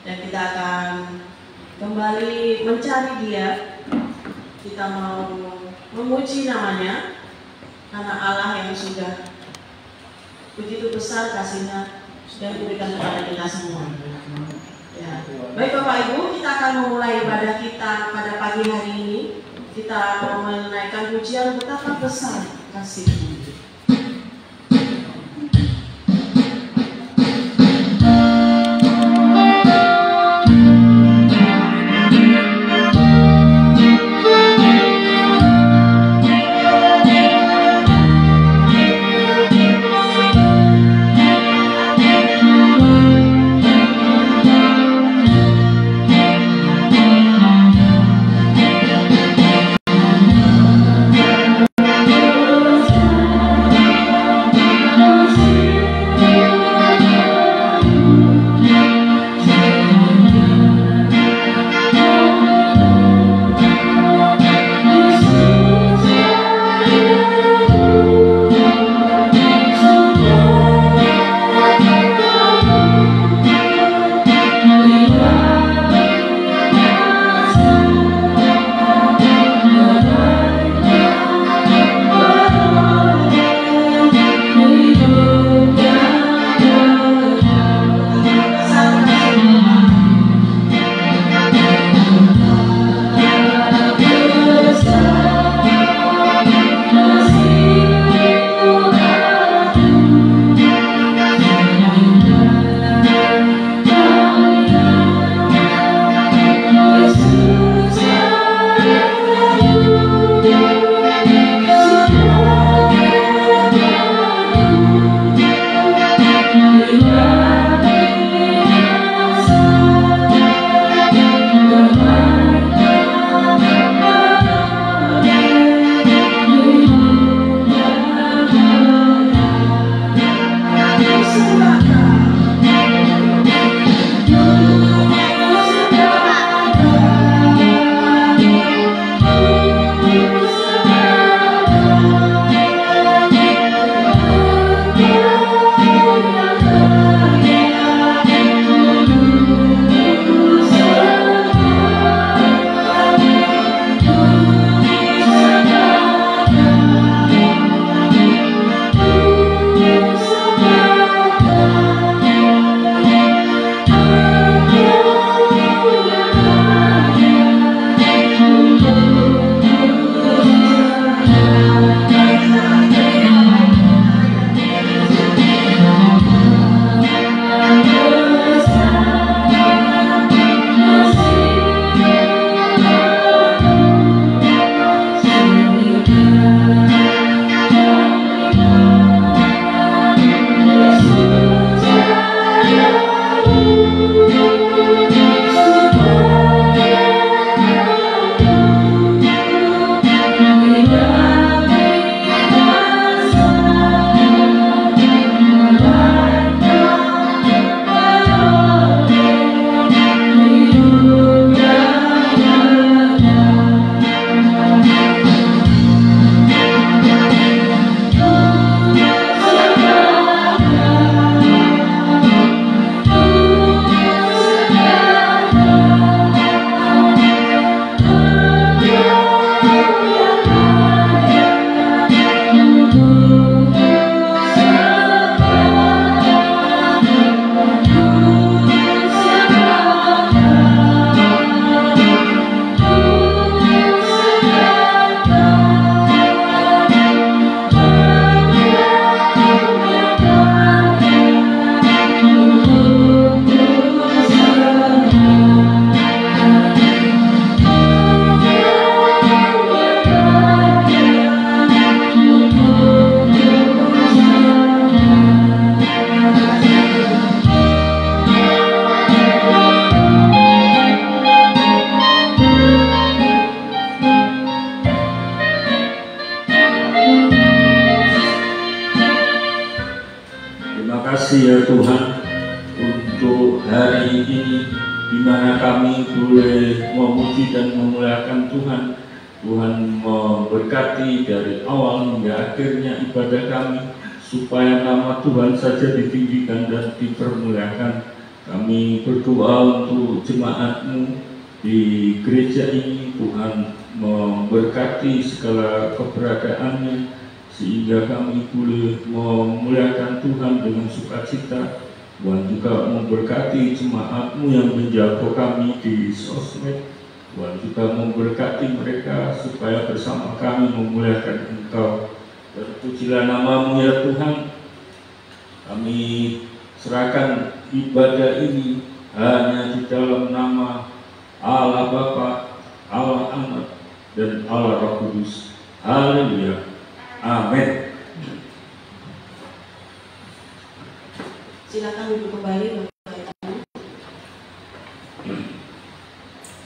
dan kita akan kembali mencari Dia. Kita mau memuji namanya karena Allah yang sudah begitu besar kasih-Nya sudah diberikan kepada kita semua. Ya. Baik Bapak Ibu, kita akan memulai ibadah kita pada pagi hari ini. Kita mau menaikkan pujian betapa besar kasih-Mu. kasih ya Tuhan untuk hari ini di mana kami boleh memuji dan memuliakan Tuhan. Tuhan memberkati dari awal hingga akhirnya ibadah kami, supaya nama Tuhan saja ditinggikan dan dipermuliakan. Kami berdoa untuk jemaat-Mu di gereja ini. Tuhan memberkati segala keberadaannya, sehingga kami boleh memuliakan Tuhan dengan sukacita. Tuhan juga memberkati jemaat-Mu yang menjaga kami di sosmed. Tuhan juga memberkati mereka supaya bersama kami memuliakan Engkau. Terpujilah nama-Mu ya Tuhan. Kami serahkan ibadah ini hanya di dalam nama Allah Bapa, Allah Anak, dan Allah Roh Kudus. Haleluya. Amin. Silakan duduk kembali, Bapak Ibu.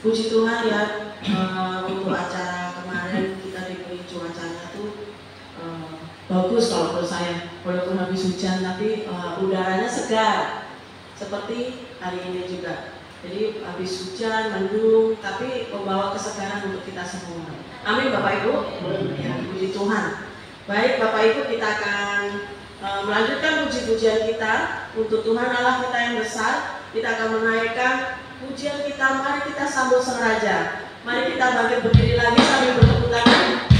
Puji Tuhan ya, untuk acara kemarin kita diberi cuacanya tuh bagus kalau menurut saya. Walaupun habis hujan, tapi udaranya segar seperti hari ini juga. Jadi habis hujan, mendung, tapi membawa kesegaran untuk kita semua. Amin Bapak Ibu. Ya, puji Tuhan. Baik Bapak Ibu, kita akan melanjutkan puji-pujian kita untuk Tuhan Allah kita yang besar. Kita akan menaikkan pujian kita. Mari kita sambut Sang Raja. Mari kita bangkit berdiri lagi sambil bertepuk tangan.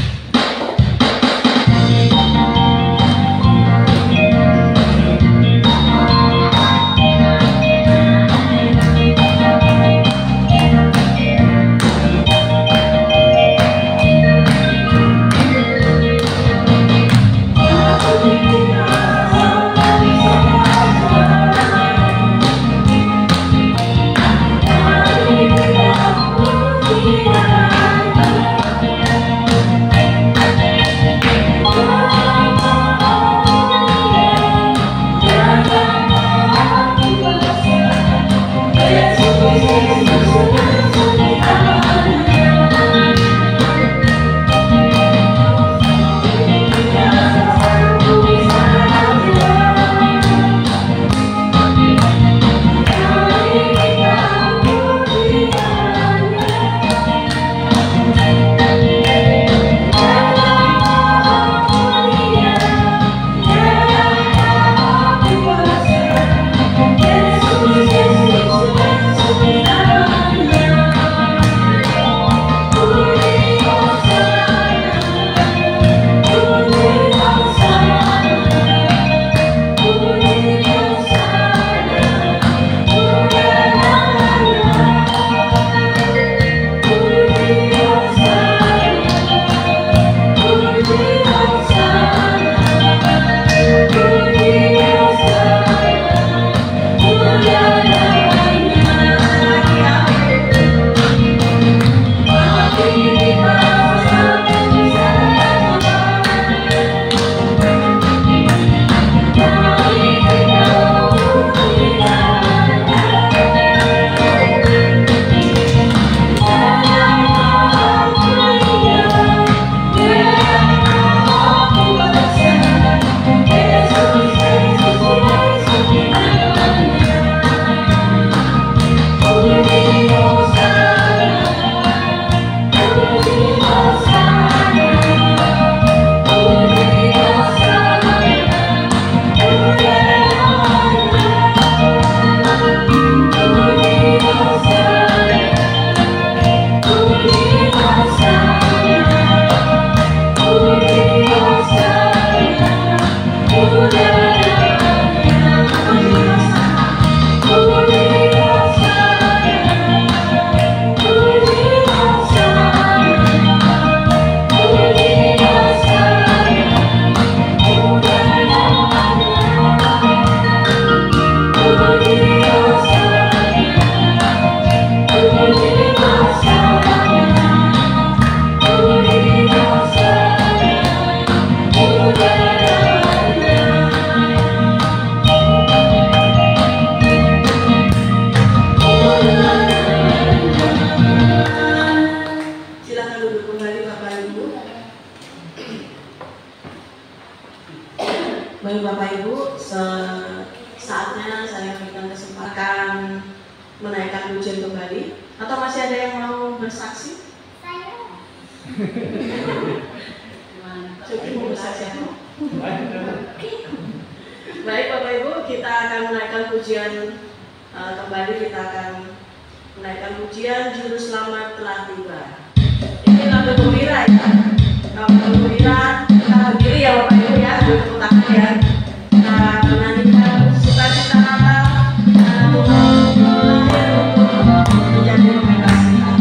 menaikkan pujian kembali? Atau masih ada yang mau bersaksi? Cukup mau bersaksi? Baik Bapak Ibu, kita akan menaikkan pujian Kembali kita akan menaikkan pujian Juru Selamat telah tiba. Ini lagu gembira ya. Lagu gembira, kita berdiri ya Bapak Ibu ya, tepuk tangan ya. Kita menyanyikan sukacita rata karena Tuhan lahir untuk menjadi pembebas kita.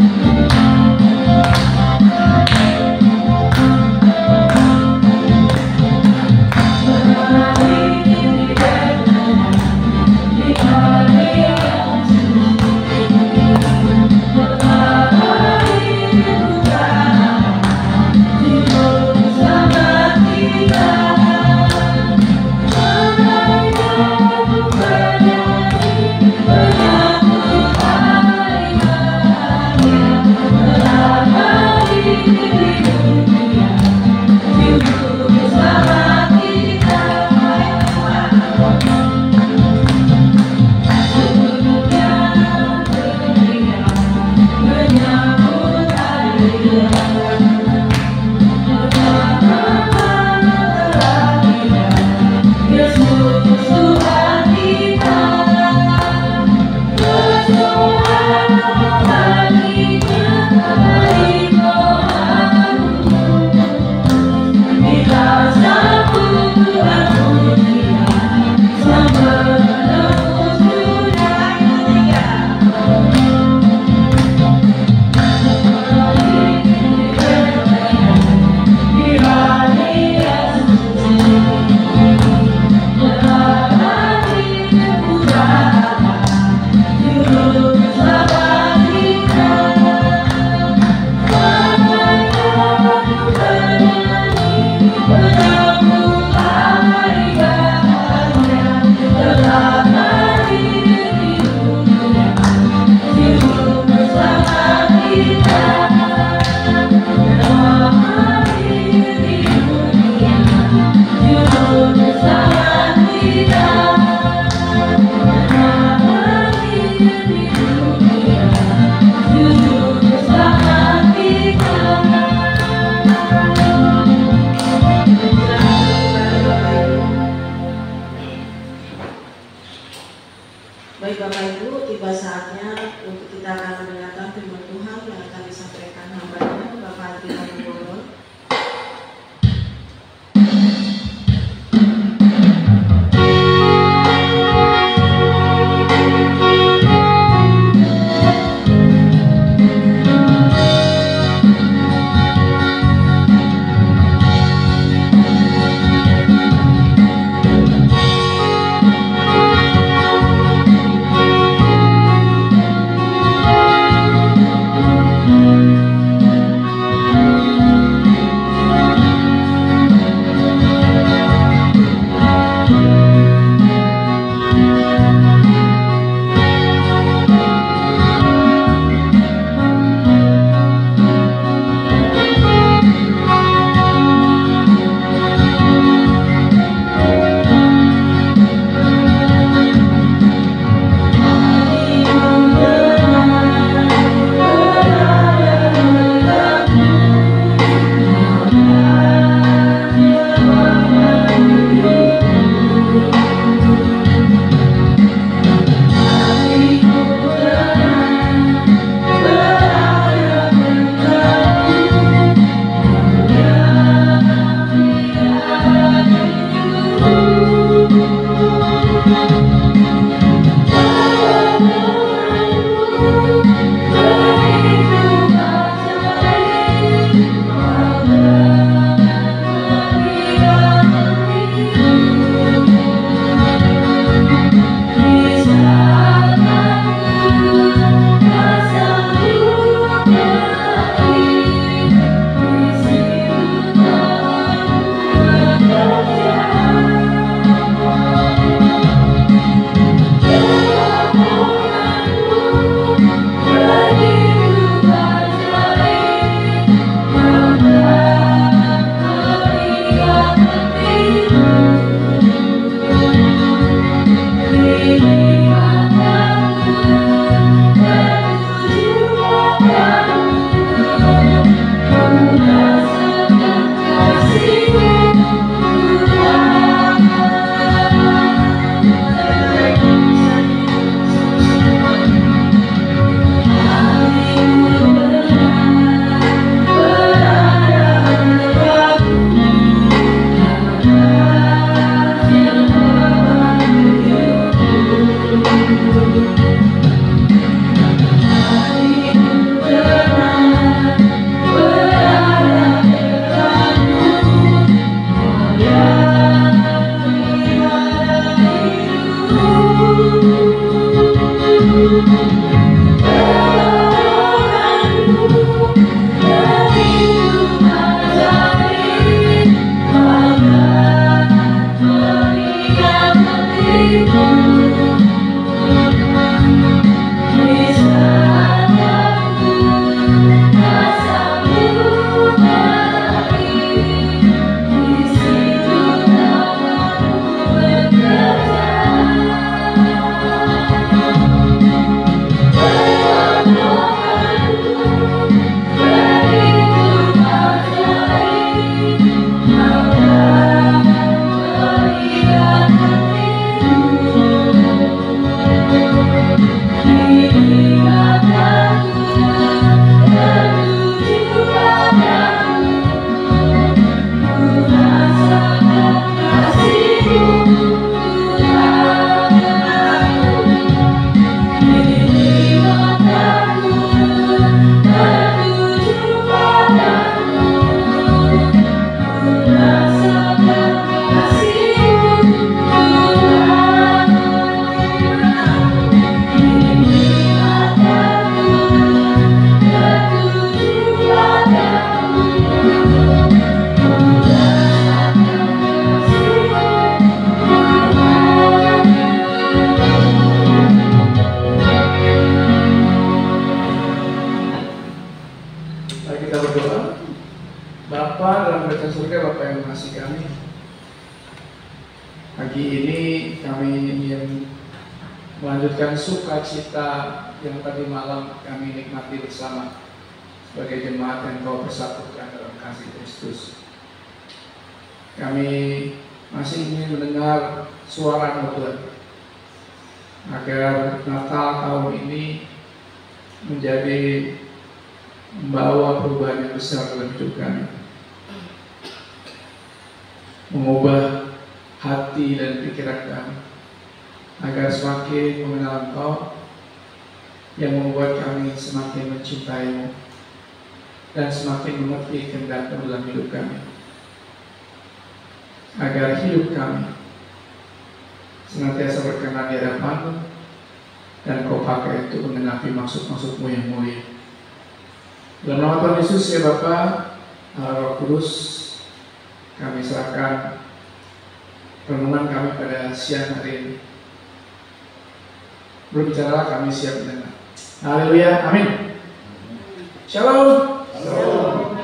Baik Bapak Ibu, tiba saatnya untuk kita akan mendengarkan firman Tuhan yang akan disampaikan hamba-Nya Bapak Adi Wibowo. Thank dan surga, Bapak yang mengasihi kami, pagi ini kami ingin melanjutkan sukacita yang tadi malam kami nikmati bersama sebagai jemaat yang Kau persatukan dalam kasih Kristus. Kami masih ingin mendengar suara Tuhan, agar Natal tahun ini menjadi membawa perubahan yang besar dalam hidup kami, mengubah hati dan pikiran kami, agar semakin mengenal Engkau, yang membuat kami semakin mencintai-Mu dan semakin mengerti kehendak-Mu dalam hidup kami, agar hidup kami senantiasa berkenan di hadapan-Mu dan Kau pakai untuk menggenapi maksud-maksud-Mu yang mulia. Dalam nama Tuhan Yesus ya Bapa, Roh Kudus, kami serahkan renungan kami pada siang hari ini. Berbicaralah, kami siap mendengar. Haleluya, amin. Shalom. Shalom.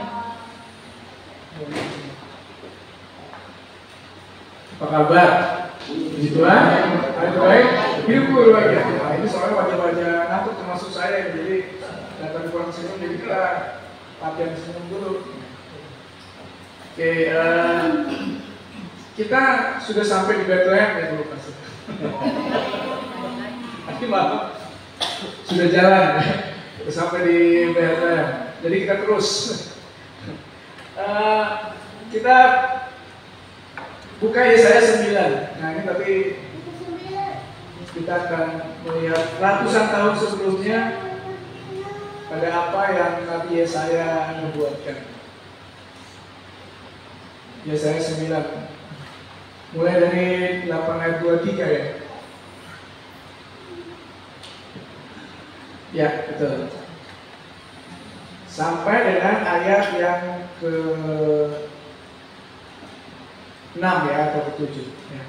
Apa kabar? Puji Tuhan. Baik. Hidupku luar biasa. Nah, ini soalnya wajah-wajah ngantuk termasuk saya, jadi datang kurang senyum, jadi kita latihan senyum dulu. Oke, kita sudah sampai di Bethlehem ya dulu Pastor. Tapi maaf, sudah jalan, sudah sampai di Bethlehem. Jadi kita terus. Kita buka Yesaya 9. Nah ini tapi kita akan melihat ratusan tahun sebelumnya pada apa yang Nabi Yesaya nubuatkan. Yesaya 9 mulai dari 8 ayat 23 ya. Ya, betul. Sampai dengan ayat yang ke-6 ya, atau ke-7 ya.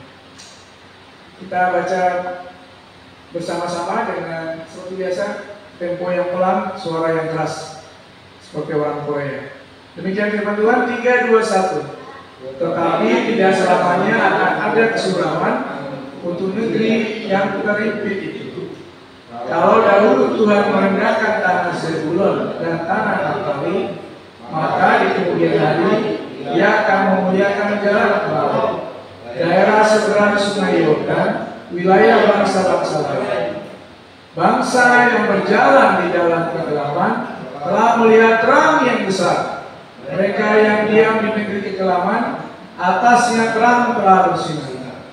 Kita baca bersama-sama dengan seperti biasa, tempo yang pelan, suara yang keras seperti orang Korea. Demikian firman Tuhan. 3, 2, 1. Tetapi tidak selamanya akan ada kesuraman untuk negeri yang terimpit itu. Kalau dahulu Tuhan merendahkan tanah Zebulon dan tanah Naftali, maka di kemudian hari Ia akan memuliakan jalan Engkau, daerah seberang Sungai Yordan, wilayah bangsa-bangsa lain. Bangsa yang berjalan di dalam kegelapan telah melihat terang yang besar. Mereka yang diam di negeri kegelapan, atasnya terang telah bersinar.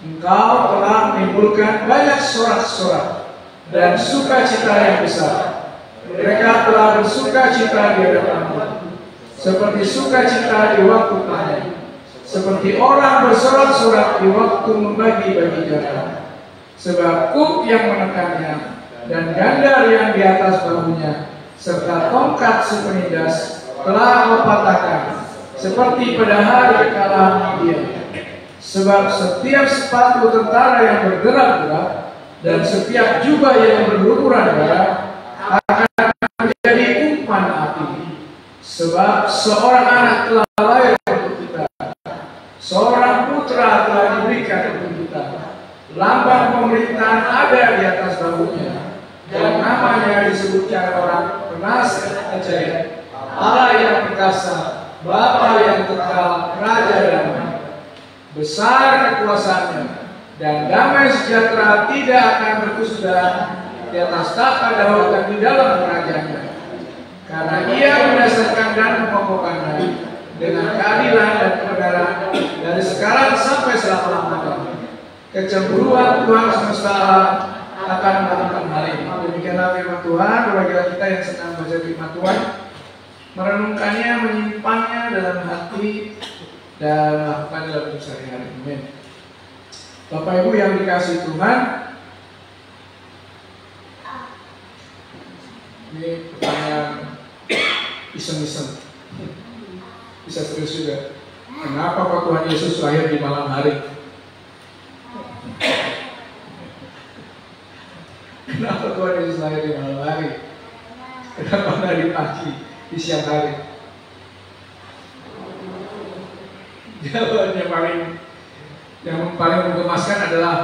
Engkau telah menimbulkan banyak sorak-sorak dan sukacita yang besar. Mereka telah bersukacita di hadapan-Mu, seperti sukacita di waktu panen, seperti orang bersorak-sorak di waktu membagi-bagi jatah. Sebab kuk yang menekannya dan gandar yang di atas bahunya serta tongkat si penindas telah Kau patahkan, seperti pada hari kekalahan dia. Sebab setiap sepatu tentara yang bergerak-gerak dan setiap jubah yang berlumuran darah akan menjadi umpan api. Sebab seorang anak telah lahir untuk kita, seorang putra telah diberikan untuk kita. Lambang pemerintahan ada di atas bahunya, dan namanya disebutkan orang penasihat ajaib, Allah yang perkasa, Bapa yang kekal, Raja damai. Besar kekuasaannya, dan damai sejahtera tidak akan berkusudah di atas tahta Daud dan di dalam kerajaannya. Karena Ia mendasarkan dan mengokohkannya dengan keadilan dan kebenaran dari sekarang sampai selama-lamanya. Kecemburuan Tuhan semesta akan melakukan hal ini. Demikianlah firman Tuhan. Bagilah kita yang sedang baca firman Tuhan, merenungkannya, menyimpannya dalam hati dan melakukan dalam hidup sehari-hari. Amin. Bapak Ibu yang dikasihi Tuhan, ini pertanyaan iseng-iseng, bisa serius juga. Kenapa Pak Tuhan Yesus lahir di malam hari? Kenapa Tuhan Yesus lahir di malam hari? Kenapa nggak di pagi, di siang hari? Jawaban yang paling menggemaskan adalah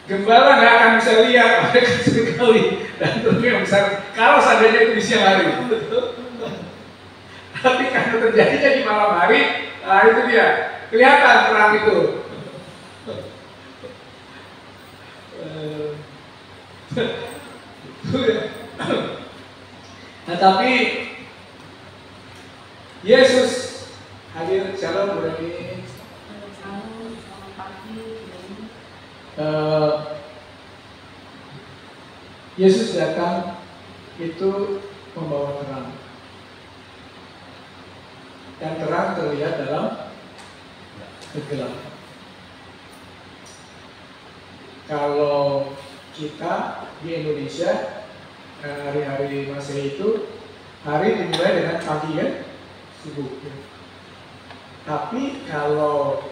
gembala nggak akan bisa lihat mereka sekali dan truk yang besar kalau seandainya itu di siang hari. Tapi karena terjadinya di malam hari, nah itu dia kelihatan terang itu. Nah tapi Yesus hadir. Shalom bulan ini. Yesus datang itu membawa terang, dan terang terlihat dalam kegelapan. Kalau kita di Indonesia hari-hari Masehi itu hari dimulai dengan pagi ya, subuh. Tapi kalau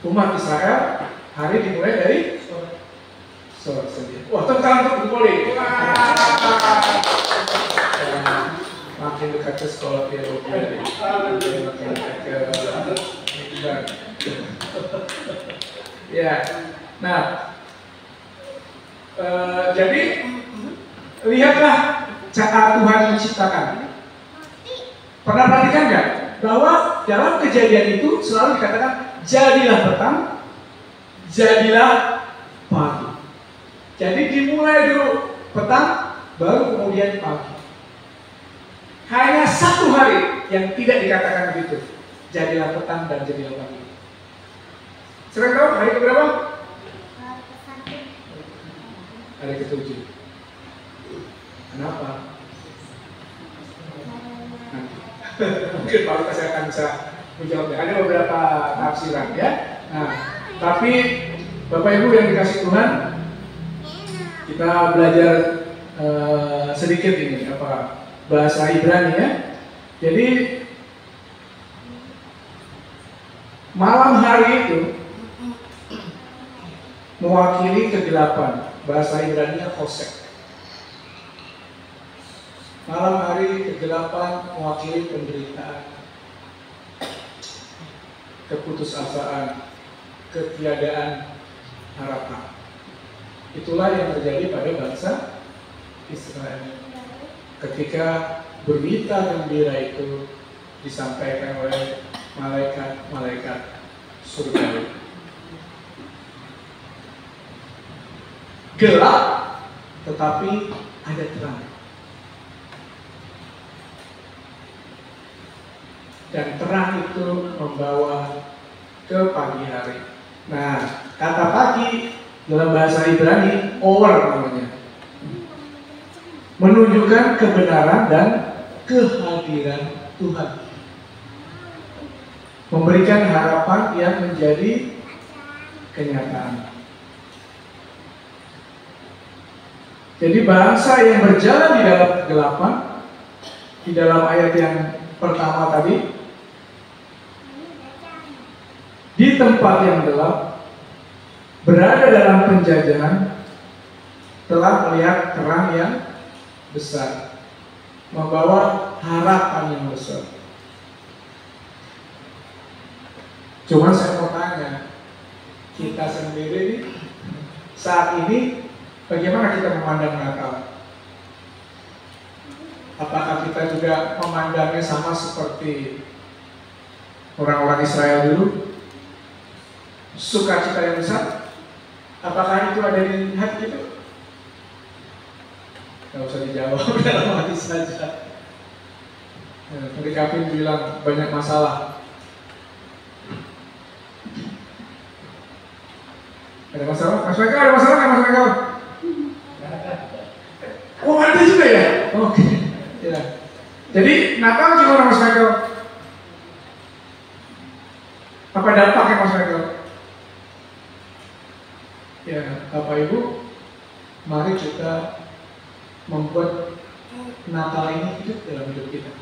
umat Israel hari dimulai dari sore saja. Wah, tentang untuk boleh. Makin dekat ke sekolah teologi, makin dekat ke ya. Nah, jadi lihatlah cara Tuhan menciptakan. Pernah perhatikan nggak bahwa dalam kejadian itu selalu dikatakan jadilah petang, jadilah pagi. Jadi dimulai dulu petang, baru kemudian pagi. Hanya satu hari yang tidak dikatakan begitu, jadilah petang dan jadilah pagi. Sering tahu hari keberapa? Hari ke-7. Kenapa? Mungkin Pak Lukas akan bisa menjawabnya. Ada beberapa tafsiran ya. Nah, tapi Bapak Ibu yang dikasih Tuhan, kita belajar sedikit ini bahasa Ibrani ya. Jadi malam hari itu mewakili kegelapan. Bahasa Ibrani-nya Hosek. Malam hari kegelapan mewakili penderitaan, keputusasaan, ketiadaan harapan. Itulah yang terjadi pada bangsa Israel. Ketika berita gembira itu disampaikan oleh malaikat-malaikat surgawi. Gelap, tetapi ada terang. Dan terang itu membawa ke pagi hari. Nah, kata pagi dalam bahasa Ibrani, or namanya. Menunjukkan kebenaran dan kehadiran Tuhan. Memberikan harapan yang menjadi kenyataan. Jadi bangsa yang berjalan di dalam kegelapan, di dalam ayat yang pertama tadi, di tempat yang gelap, berada dalam penjajahan, telah melihat terang yang besar, membawa harapan yang besar. Cuma saya mau tanya, kita sendiri saat ini bagaimana kita memandang Natal? Apakah kita juga memandangnya sama seperti orang-orang Israel dulu? Sukacita yang besar? Apakah itu ada di hati kita? Gak usah dijawab, dalam hati saja. Tadi Kevin bilang banyak masalah. Ada masalah? Mas Michael, ada masalah nggak Mas Michael? Oh, ada juga ya? Oke. Ya. Jadi Natal gimana Mas Michael? Apa dampaknya Mas Michael? Ya, Bapak Ibu, mari kita membuat Natal ini hidup dalam hidup kita.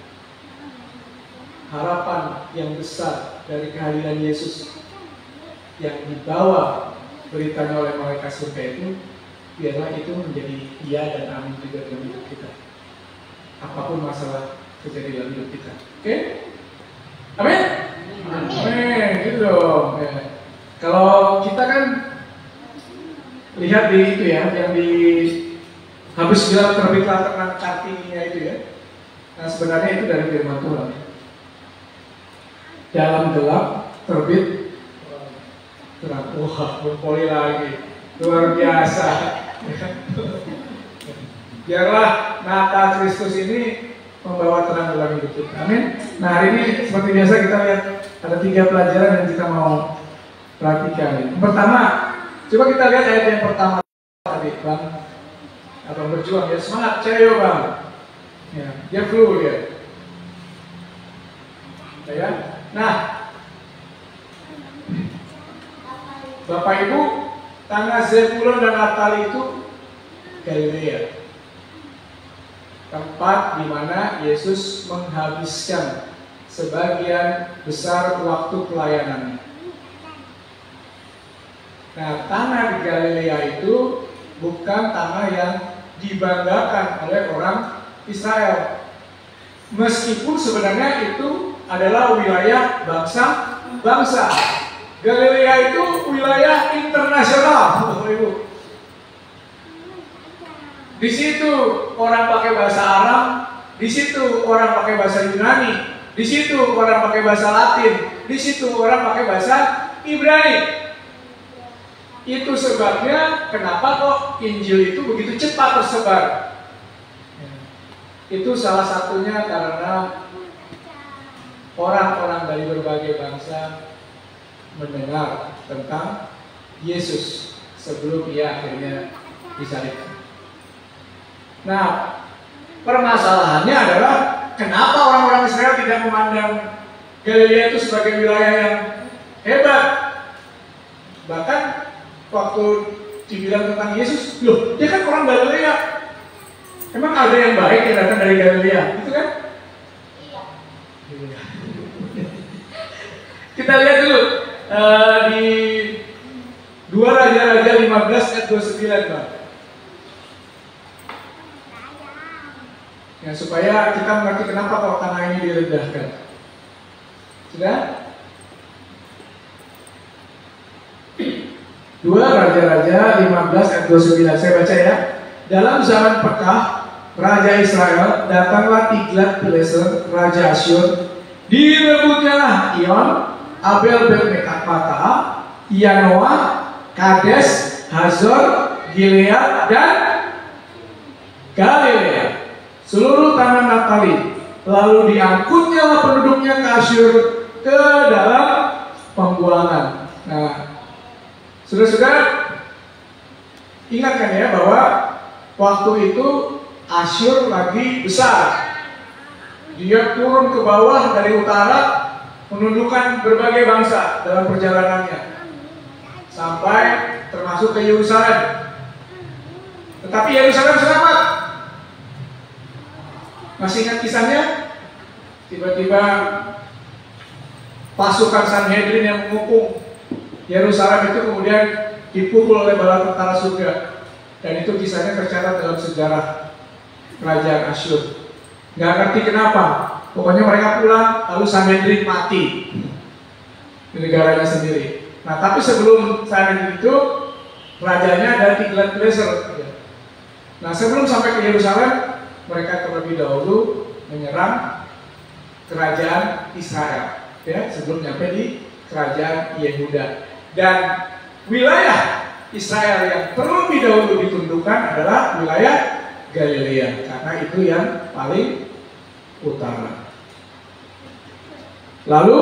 Harapan yang besar dari kehadiran Yesus yang dibawa beritanya oleh malaikat surga itu, biarlah itu menjadi iya dan amin juga dalam hidup kita. Apapun masalah terjadi dalam hidup kita. Oke? Amin? Amin. itu dong. Ya. Kalau kita kan lihat di itu ya, yang di habis gelap terbitlah terang Kartininya itu ya. Nah sebenarnya itu dari firman Tuhan. Dalam gelap terbit terang. Wah, berpoli lagi. Luar biasa. Biarlah Natal Kristus ini membawa terang dalam hidup kita. Amin. Nah hari ini seperti biasa kita lihat ada 3 pelajaran yang kita mau perhatikan. Yang pertama, coba kita lihat ayat yang pertama tadi, Bang. Abang berjuang ya, semangat, ceyo Bang. Ya, dia flu dia. Ya. Nah, Bapak Ibu, tanah Zebulon dan Naftali itu Galilea. Tempat di mana Yesus menghabiskan sebagian besar waktu pelayanannya. Nah, tanah di Galilea itu bukan tanah yang dibanggakan oleh orang Israel. Meskipun sebenarnya itu adalah wilayah bangsa-bangsa. Galilea itu wilayah internasional, Bapak Ibu. Di situ orang pakai bahasa Arab, di situ orang pakai bahasa Yunani, di situ orang pakai bahasa Latin, di situ orang pakai bahasa Ibrani. Itu sebabnya kenapa kok Injil itu begitu cepat tersebar. Itu salah satunya karena orang-orang dari berbagai bangsa mendengar tentang Yesus sebelum ia akhirnya disalibkan. Nah, permasalahannya adalah kenapa orang-orang Israel tidak memandang Galilea itu sebagai wilayah yang hebat. Bahkan waktu dibilang tentang Yesus, loh, dia kan orang Galilea. Emang ada yang baik yang datang dari Galilea, gitu kan? Iya. Kita lihat dulu di 2 Raja-Raja 15 ayat 29, Bang. Ya, supaya kita mengerti kenapa kalau tanah ini direndahkan. Sudah? 2 Raja-Raja 15 ayat 29. Saya baca ya. Dalam zaman Pekah, Raja Israel, datanglah Tiglat-Pileser, Raja Asyur. Direbutnya Ion, Abel Bet-Mekah, Yanoah, Kades, Hazor, Gilead, dan Galilea. Seluruh tanah Naftali. Lalu diangkutnya penduduknya ke Asyur ke dalam pembuangan. Nah, saudara-saudara, ingatkan ya bahwa waktu itu Asyur lagi besar. Dia turun ke bawah dari utara, menundukkan berbagai bangsa dalam perjalanannya, sampai termasuk ke Yerusalem. Tetapi Yerusalem selamat. Masih ingat kisahnya? Tiba-tiba pasukan Sanhedrin yang mengepung Yerusalem itu kemudian dipukul oleh bala tentara surga. Dan itu kisahnya tercatat dalam sejarah kerajaan Asyur. Nggak ngerti kenapa. Pokoknya mereka pulang, lalu Sanhedrin mati di negaranya sendiri. Nah, tapi sebelum Sanhedrin itu, rajanya ada Tiglat-Pileser. Nah, sebelum sampai ke Yerusalem, mereka terlebih dahulu menyerang kerajaan Israel, ya, sebelum nyampe di kerajaan Yehuda. Dan wilayah Israel yang terlebih dahulu ditundukkan adalah wilayah Galilea, karena itu yang paling utara. Lalu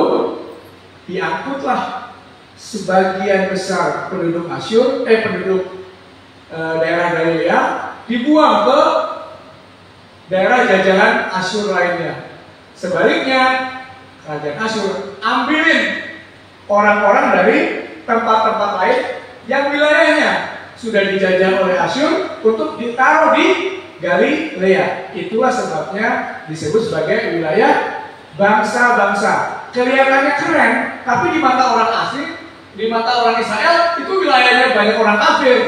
diangkutlah sebagian besar penduduk Asyur, penduduk daerah Galilea, dibuang ke daerah jajahan Asyur lainnya. Sebaliknya, kerajaan Asyur ambilin orang-orang dari tempat-tempat lain yang wilayahnya sudah dijajah oleh Asyur untuk ditaruh di Galilea. Itulah sebabnya disebut sebagai wilayah bangsa-bangsa. Kelihatannya keren, tapi di mata orang asing, di mata orang Israel, itu wilayahnya banyak orang kafir.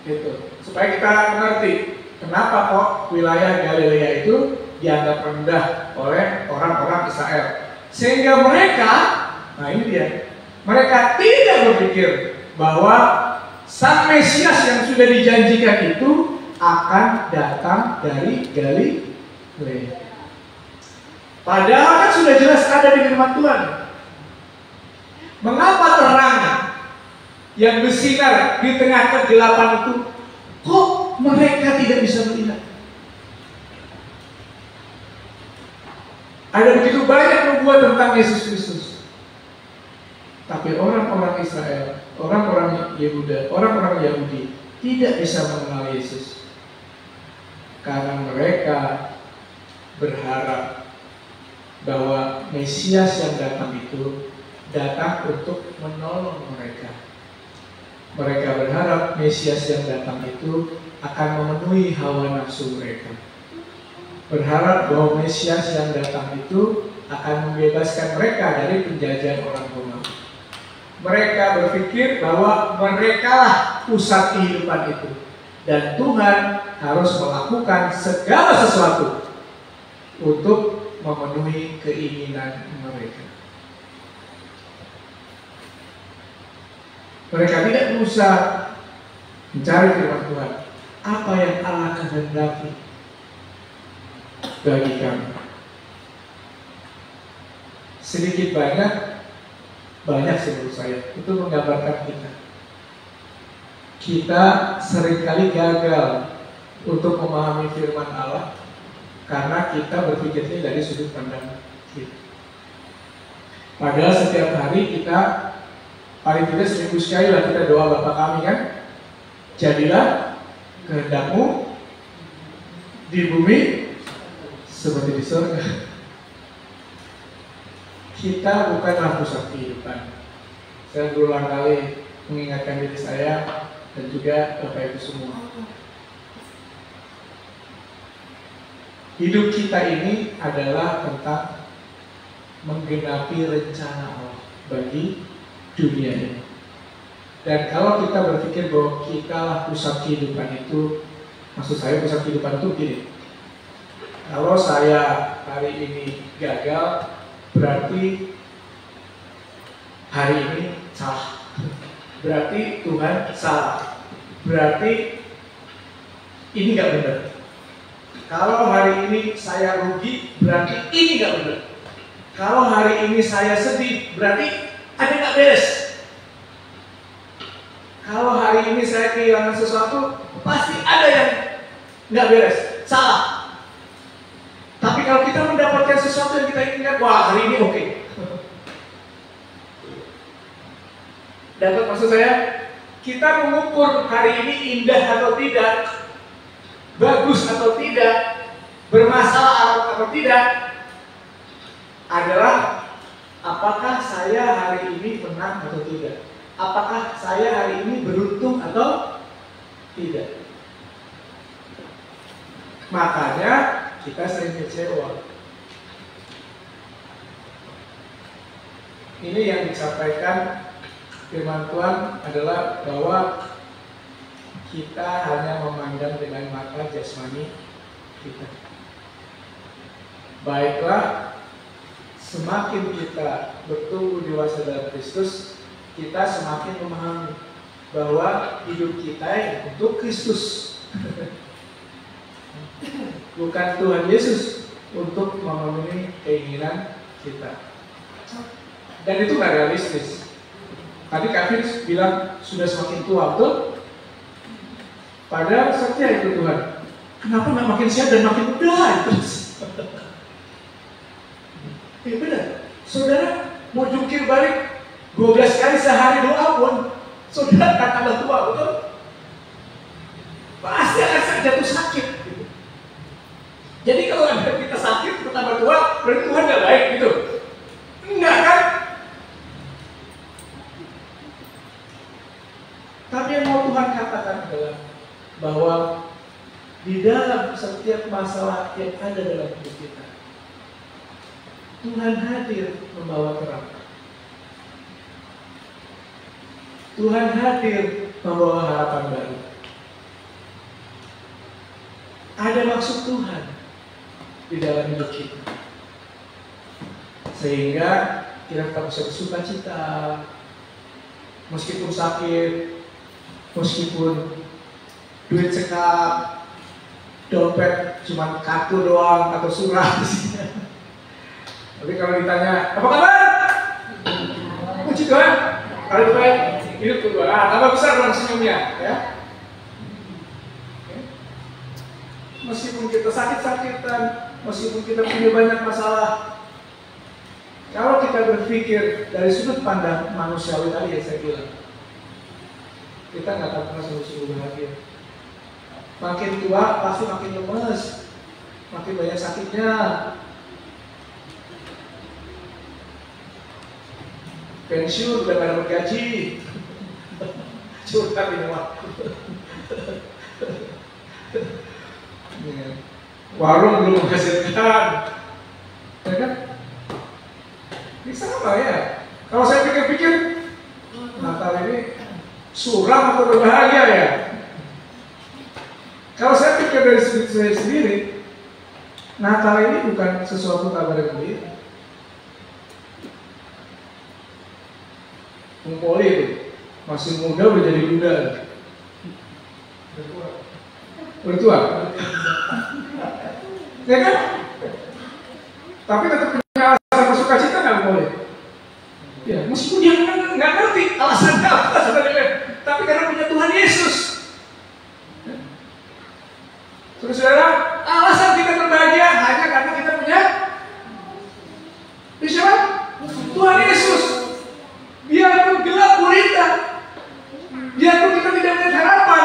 Gitu. Supaya kita mengerti kenapa kok wilayah Galilea itu dianggap rendah oleh orang-orang Israel. Sehingga mereka, nah ini dia, mereka tidak berpikir bahwa Sang Mesias yang sudah dijanjikan itu akan datang dari Galilea. Padahal kan sudah jelas ada di firman Tuhan. Mengapa terang yang bersinar di tengah kegelapan itu kok mereka tidak bisa melihat? Ada begitu banyak nubuat tentang Yesus Kristus. Tapi orang-orang Israel, orang-orang Yehuda, orang-orang Yahudi tidak bisa mengenal Yesus. Karena mereka berharap bahwa Mesias yang datang itu datang untuk menolong mereka. Mereka berharap Mesias yang datang itu akan memenuhi hawa nafsu mereka. Berharap bahwa Mesias yang datang itu akan membebaskan mereka dari penjajahan orang Romawi. Mereka berpikir bahwa merekalah pusat kehidupan itu. Dan Tuhan harus melakukan segala sesuatu untuk memenuhi keinginan mereka. Mereka tidak berusaha mencari firman Tuhan. Apa yang Allah kehendaki bagi kami. Sedikit banyak sih menurut saya, itu menggambarkan kita seringkali gagal untuk memahami firman Allah karena kita berpikirnya dari sudut pandang kita. Padahal setiap hari kita paling tidak seminggu sekali lah kita doa Bapa kami kan, jadilah kehendak-Mu di bumi seperti di surga. Kita bukanlah pusat kehidupan. Saya berulang kali mengingatkan diri saya dan juga Bapak Ibu semua. Hidup kita ini adalah tentang menggenapi rencana Allah bagi dunia ini. Dan kalau kita berpikir bahwa kita lah pusat kehidupan itu, maksud saya pusat kehidupan itu gini. Kalau saya hari ini gagal, berarti hari ini salah. Berarti Tuhan salah. Berarti ini nggak benar. Kalau hari ini saya rugi, berarti ini nggak benar. Kalau hari ini saya sedih, berarti ada nggak beres. Kalau hari ini saya kehilangan sesuatu, pasti ada yang nggak beres, salah. Tapi kalau kita mendapatkan sesuatu yang kita inginkan, wah hari ini oke. Dapat maksud saya? Kita mengukur hari ini indah atau tidak, bagus atau tidak, bermasalah atau tidak, adalah apakah saya hari ini menang atau tidak. Apakah saya hari ini beruntung atau tidak. Makanya kita sering kecewa. Ini yang disampaikan firman Tuhan adalah bahwa kita hanya memandang dengan mata jasmani kita. Baiklah, semakin kita bertumbuh dewasa dalam Kristus, kita semakin memahami bahwa hidup kita untuk Kristus. Bukan Tuhan Yesus untuk memenuhi keinginan kita. Dan itu gak realistis. Tadi Kak Fitz bilang sudah semakin tua, betul? Padahal setia itu Tuhan. Kenapa gak makin sehat dan makin muda? Benar. Saudara mau jungkir balik 12 kali sehari doa pun saudara tak tambah tua, betul? Pasti akan jatuh sakit. Jadi kalau ada kita sakit, kita tambah tua, berarti Tuhan gak baik gitu. Enggak kan? Tapi yang mau Tuhan katakan adalah bahwa di dalam setiap masalah yang ada dalam hidup kita, Tuhan hadir membawa terang. Tuhan hadir membawa harapan baru. Ada maksud Tuhan di dalam hidup kita. sehingga kita tetap bisa bersuka cita meskipun sakit, meskipun duit sekap, dompet cuma kartu doang atau surat. Tapi kalau ditanya, apa kabar? Puji Tuhan, hari baik, hidup Tuhan. Tambah besar dong senyumnya, ya. Meskipun kita sakit-sakitan, meskipun kita punya banyak masalah, kalau kita berpikir dari sudut pandang manusiawi tadi yang saya bilang, kita nggak akan pernah sungguh-sungguh bahagia. Makin tua pasti makin lemes, makin banyak sakitnya. Pensiun udah gak dapat gaji, curhat ini mah. Warung belum menghasilkan, ya kan? Ini sama ya. Kalau saya pikir-pikir, Natal ini suram atau berbahagia ya? Kalau saya pikir dari sudut saya sendiri, Natal ini bukan sesuatu kabar yang gembira. Poli itu masih muda udah jadi duda, bertua, ya kan? Tapi tetap punya alasan bersuka cita nggak Poli? Ya, meskipun dia nggak ngerti alasannya apa sebenarnya, tapi karena punya Tuhan Yesus. Saudara, alasan kita berbahagia hanya karena kita punya siapa? Tuhan Yesus. Biarpun gelap gulita, biarpun kita tidak melihat harapan,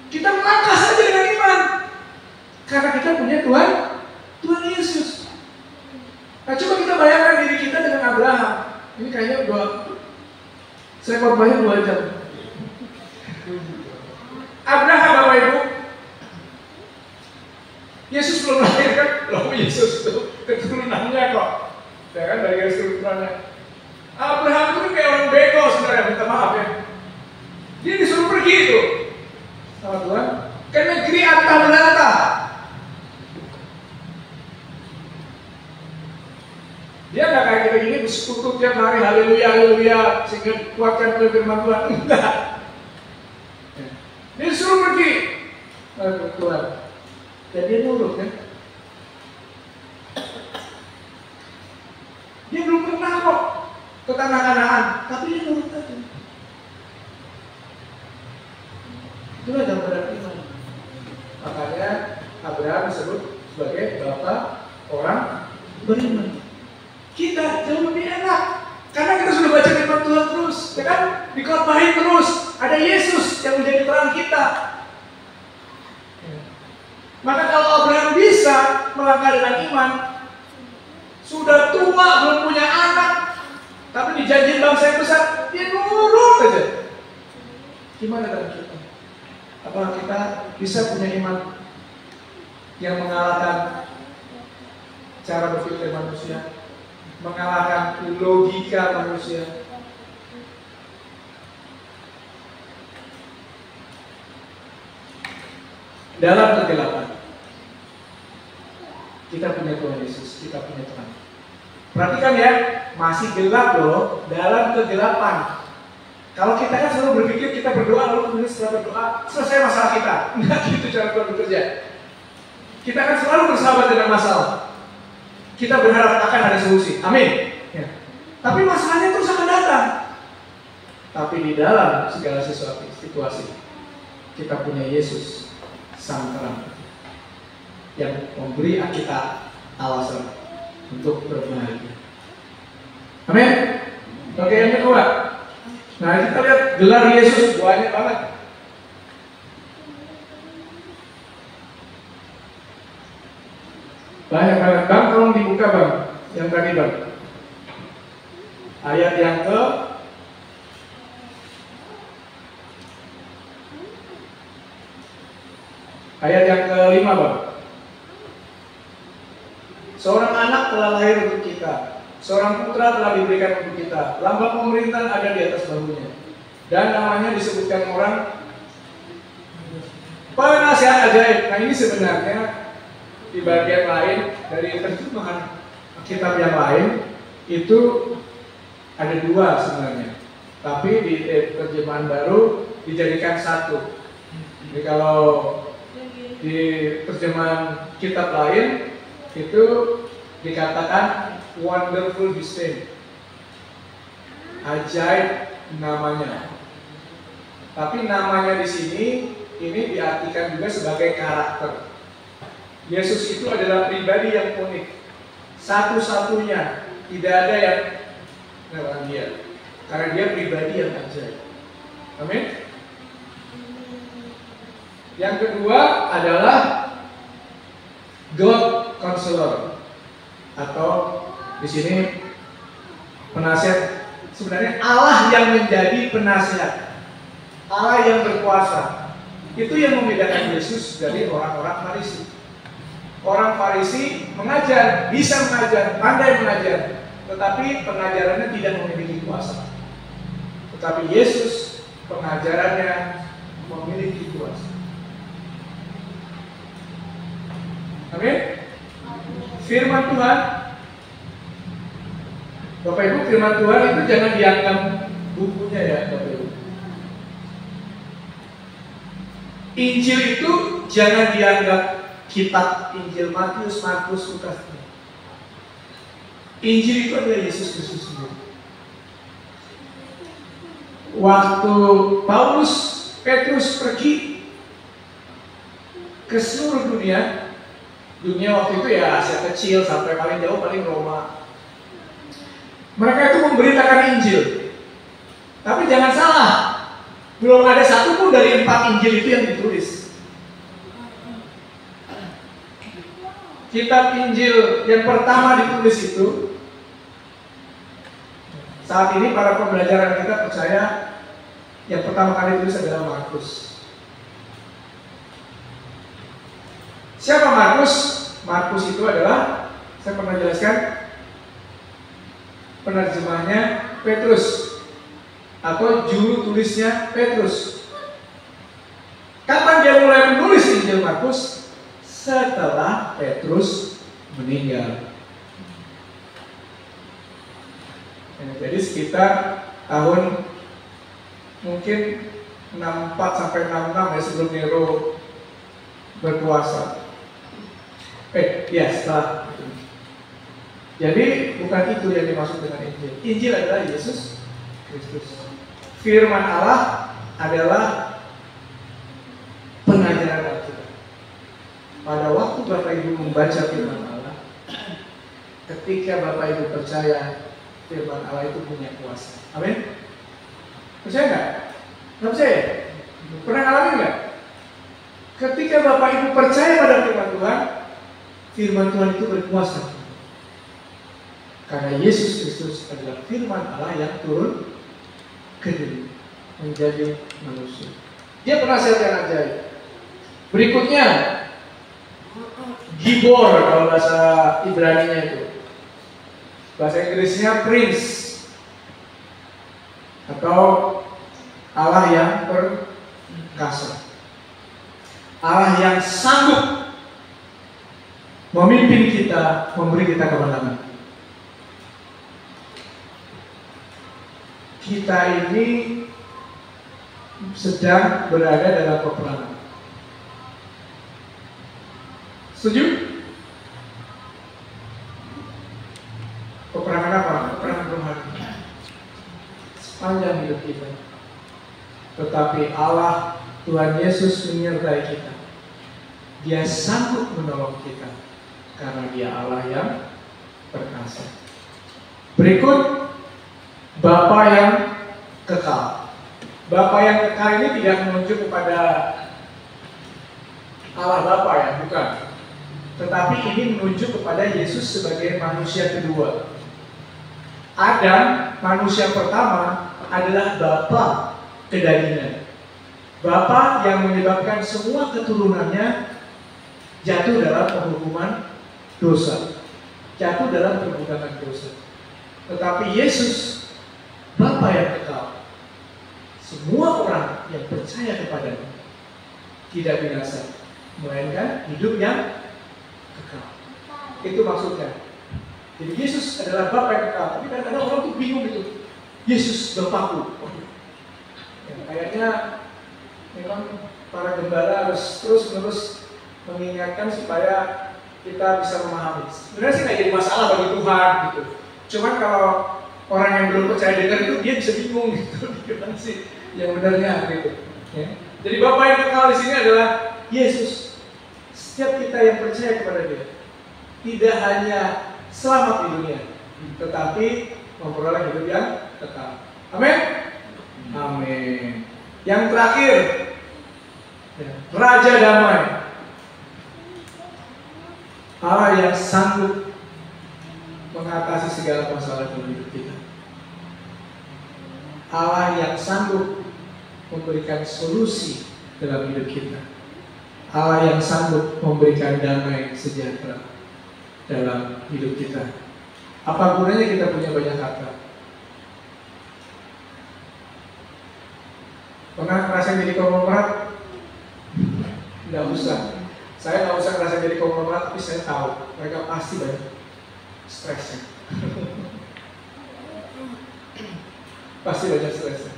kita melangkah saja dengan iman, karena kita punya Tuhan Yesus. Nah, coba kita bayangkan diri kita dengan Abraham. Ini kayaknya saya korbanin 2 jam. Abraham, Bapak Ibu, Yesus belum lahir kan? Loh, Yesus itu keturunannya kok, ya kan, dari garis keturunannya. Abraham itu kayak orang bego sebenarnya, minta maaf ya. Dia disuruh pergi itu sama Tuhan ke negeri antah berantah. Dia nggak kayak kita gini bersekutu tiap hari haleluya haleluya sehingga kuatkan oleh firman Tuhan. Enggak. Dia disuruh pergi ke Tuhan. Dan dia nurut kan. Dia belum pernah kok ke tanah Kanaan, tapi dia nurut aja. Itulah gambaran iman. Makanya Abraham disebut sebagai bapak orang beriman. Kita jauh lebih enak karena kita sudah baca firman Tuhan terus, ya kan? Dikhotbahin terus. Ada Yesus yang menjadi terang kita. Maka kalau Abraham bisa melangkah dengan iman, sudah tua belum punya anak, tapi dijanjiin bangsa yang besar, dia nurut aja. Gimana dengan kita? Apakah kita bisa punya iman yang mengalahkan cara berpikir manusia, mengalahkan logika manusia? Dalam kegelapan, kita punya Tuhan Yesus, kita punya Tuhan. Perhatikan ya, masih gelap loh, dalam kegelapan. Kalau kita kan selalu berpikir kita berdoa, lalu kemudian setelah berdoa selesai masalah kita. Enggak gitu cara Tuhan bekerja. Kita kan selalu bersahabat dengan masalah. Kita berharap akan ada solusi. Amin. Ya. Tapi masalahnya terus akan datang. Tapi di dalam segala sesuatu situasi, kita punya Yesus, Sang Terang, yang memberi kita alasan untuk berbahagia. Amin. Oke, yang kedua. Nah, kita lihat gelar Yesus banyak banget. Banyak banget. Bang, tolong dibuka bang. Yang tadi bang. Ayat yang ke ayat yang ke-5 bang. Seorang anak telah lahir untuk kita, seorang putra telah diberikan untuk kita. Lambang pemerintahan ada di atas bahunya, dan namanya disebutkan orang penasihat ajaib. Nah, ini sebenarnya di bagian lain dari terjemahan kitab yang lain itu ada dua sebenarnya, tapi di terjemahan baru dijadikan satu. Jadi kalau di terjemahan kitab lain itu dikatakan wonderful distinct, ajaib namanya. Tapi namanya di sini ini diartikan juga sebagai karakter. Yesus itu adalah pribadi yang unik, satu-satunya, tidak ada yang melawan dia, karena dia pribadi yang ajaib. Amin. Yang kedua adalah God Counselor, atau di sini penasihat. Sebenarnya Allah yang menjadi penasihat, Allah yang berkuasa. Itu yang membedakan Yesus dari orang-orang Farisi. Orang Farisi mengajar, bisa mengajar, pandai mengajar, tetapi pengajarannya tidak memiliki kuasa. Tetapi Yesus pengajarannya memiliki kuasa. Amin. Firman Tuhan, Bapak Ibu, firman Tuhan itu jangan dianggap bukunya ya, Bapak Ibu. Injil itu jangan dianggap kitab Injil Matius, Markus, Lukas. Injil itu adalah Yesus Kristus sendiri. Waktu Petrus pergi ke seluruh dunia waktu itu ya Asia kecil sampai paling jauh paling Roma. Mereka itu memberitakan Injil. Tapi jangan salah, belum ada satu pun dari 4 Injil itu yang ditulis. Kitab Injil yang pertama ditulis itu, saat ini para pembelajaran kita percaya yang pertama kali ditulis adalah Markus. Siapa Markus? Markus itu adalah, saya pernah jelaskan, penerjemahnya Petrus atau juru tulisnya Petrus. Kapan dia mulai menulis Injil Markus? Setelah Petrus meninggal. Jadi sekitar tahun mungkin 64 sampai 66 ya sebelum Nero berkuasa. Ya setelah itu. Jadi bukan itu yang dimaksud dengan Injil. Injil adalah Yesus Kristus. Firman Allah adalah pengajaran Alkitab. Pada waktu Bapak Ibu membaca firman Allah, ketika Bapak Ibu percaya firman Allah itu punya kuasa. Amin. Percaya nggak? Nggak percaya? Pernah ngalamin nggak? Ketika Bapak Ibu percaya pada firman Tuhan itu berkuasa. Karena Yesus Kristus adalah firman Allah yang turun ke dunia menjadi manusia. Dia penasihat yang ajaib. Berikutnya Gibor kalau bahasa Ibrani-nya itu. Bahasa Inggrisnya Prince atau Allah yang perkasa. Allah yang sanggup memimpin kita, memberi kita kemenangan. Kita ini sedang berada dalam peperangan. Setuju? Peperangan apa? Peperangan rohani. Sepanjang hidup kita. Tetapi Allah, Tuhan Yesus menyertai kita. Dia sanggup menolong kita. Karena dia Allah yang perkasa. Berikut Bapa yang kekal. Bapa yang kekal ini tidak menunjuk kepada Allah Bapa ya, bukan. Tetapi ini menunjuk kepada Yesus sebagai manusia kedua. Adam, manusia pertama, adalah bapa kedagingan. Bapa yang menyebabkan semua keturunannya jatuh dalam penghukuman dosa, jatuh dalam perbudakan dosa. Tetapi Yesus, Bapa yang kekal, semua orang yang percaya kepadanya tidak binasa, melainkan hidup yang kekal. Itu maksudnya. Jadi Yesus adalah Bapa yang kekal. Tapi kadang-kadang orang tuh bingung gitu. Yesus Bapakku. Ya, kayaknya memang para gembala harus terus-menerus mengingatkan supaya kita bisa memahami. Sebenarnya sih nggak jadi masalah bagi Tuhan gitu. Cuman kalau orang yang belum percaya dengar itu dia bisa bingung gitu. Gimana sih yang benarnya gitu. Ya. Jadi Bapa yang kekal di sini adalah Yesus. Setiap kita yang percaya kepada Dia tidak hanya selamat di dunia, tetapi memperoleh hidup yang kekal. Amin. Amin. Yang terakhir, Raja Damai. Allah yang sanggup mengatasi segala masalah dalam hidup kita. Allah yang sanggup memberikan solusi dalam hidup kita. Allah yang sanggup memberikan damai sejahtera dalam hidup kita. Apa gunanya kita punya banyak harta? Pernah ngerasain jadi konglomerat? Tidak usah. Saya nggak usah ngerasain jadi konglomerat, tapi saya tahu mereka pasti banyak stresnya. Pasti banyak stresnya.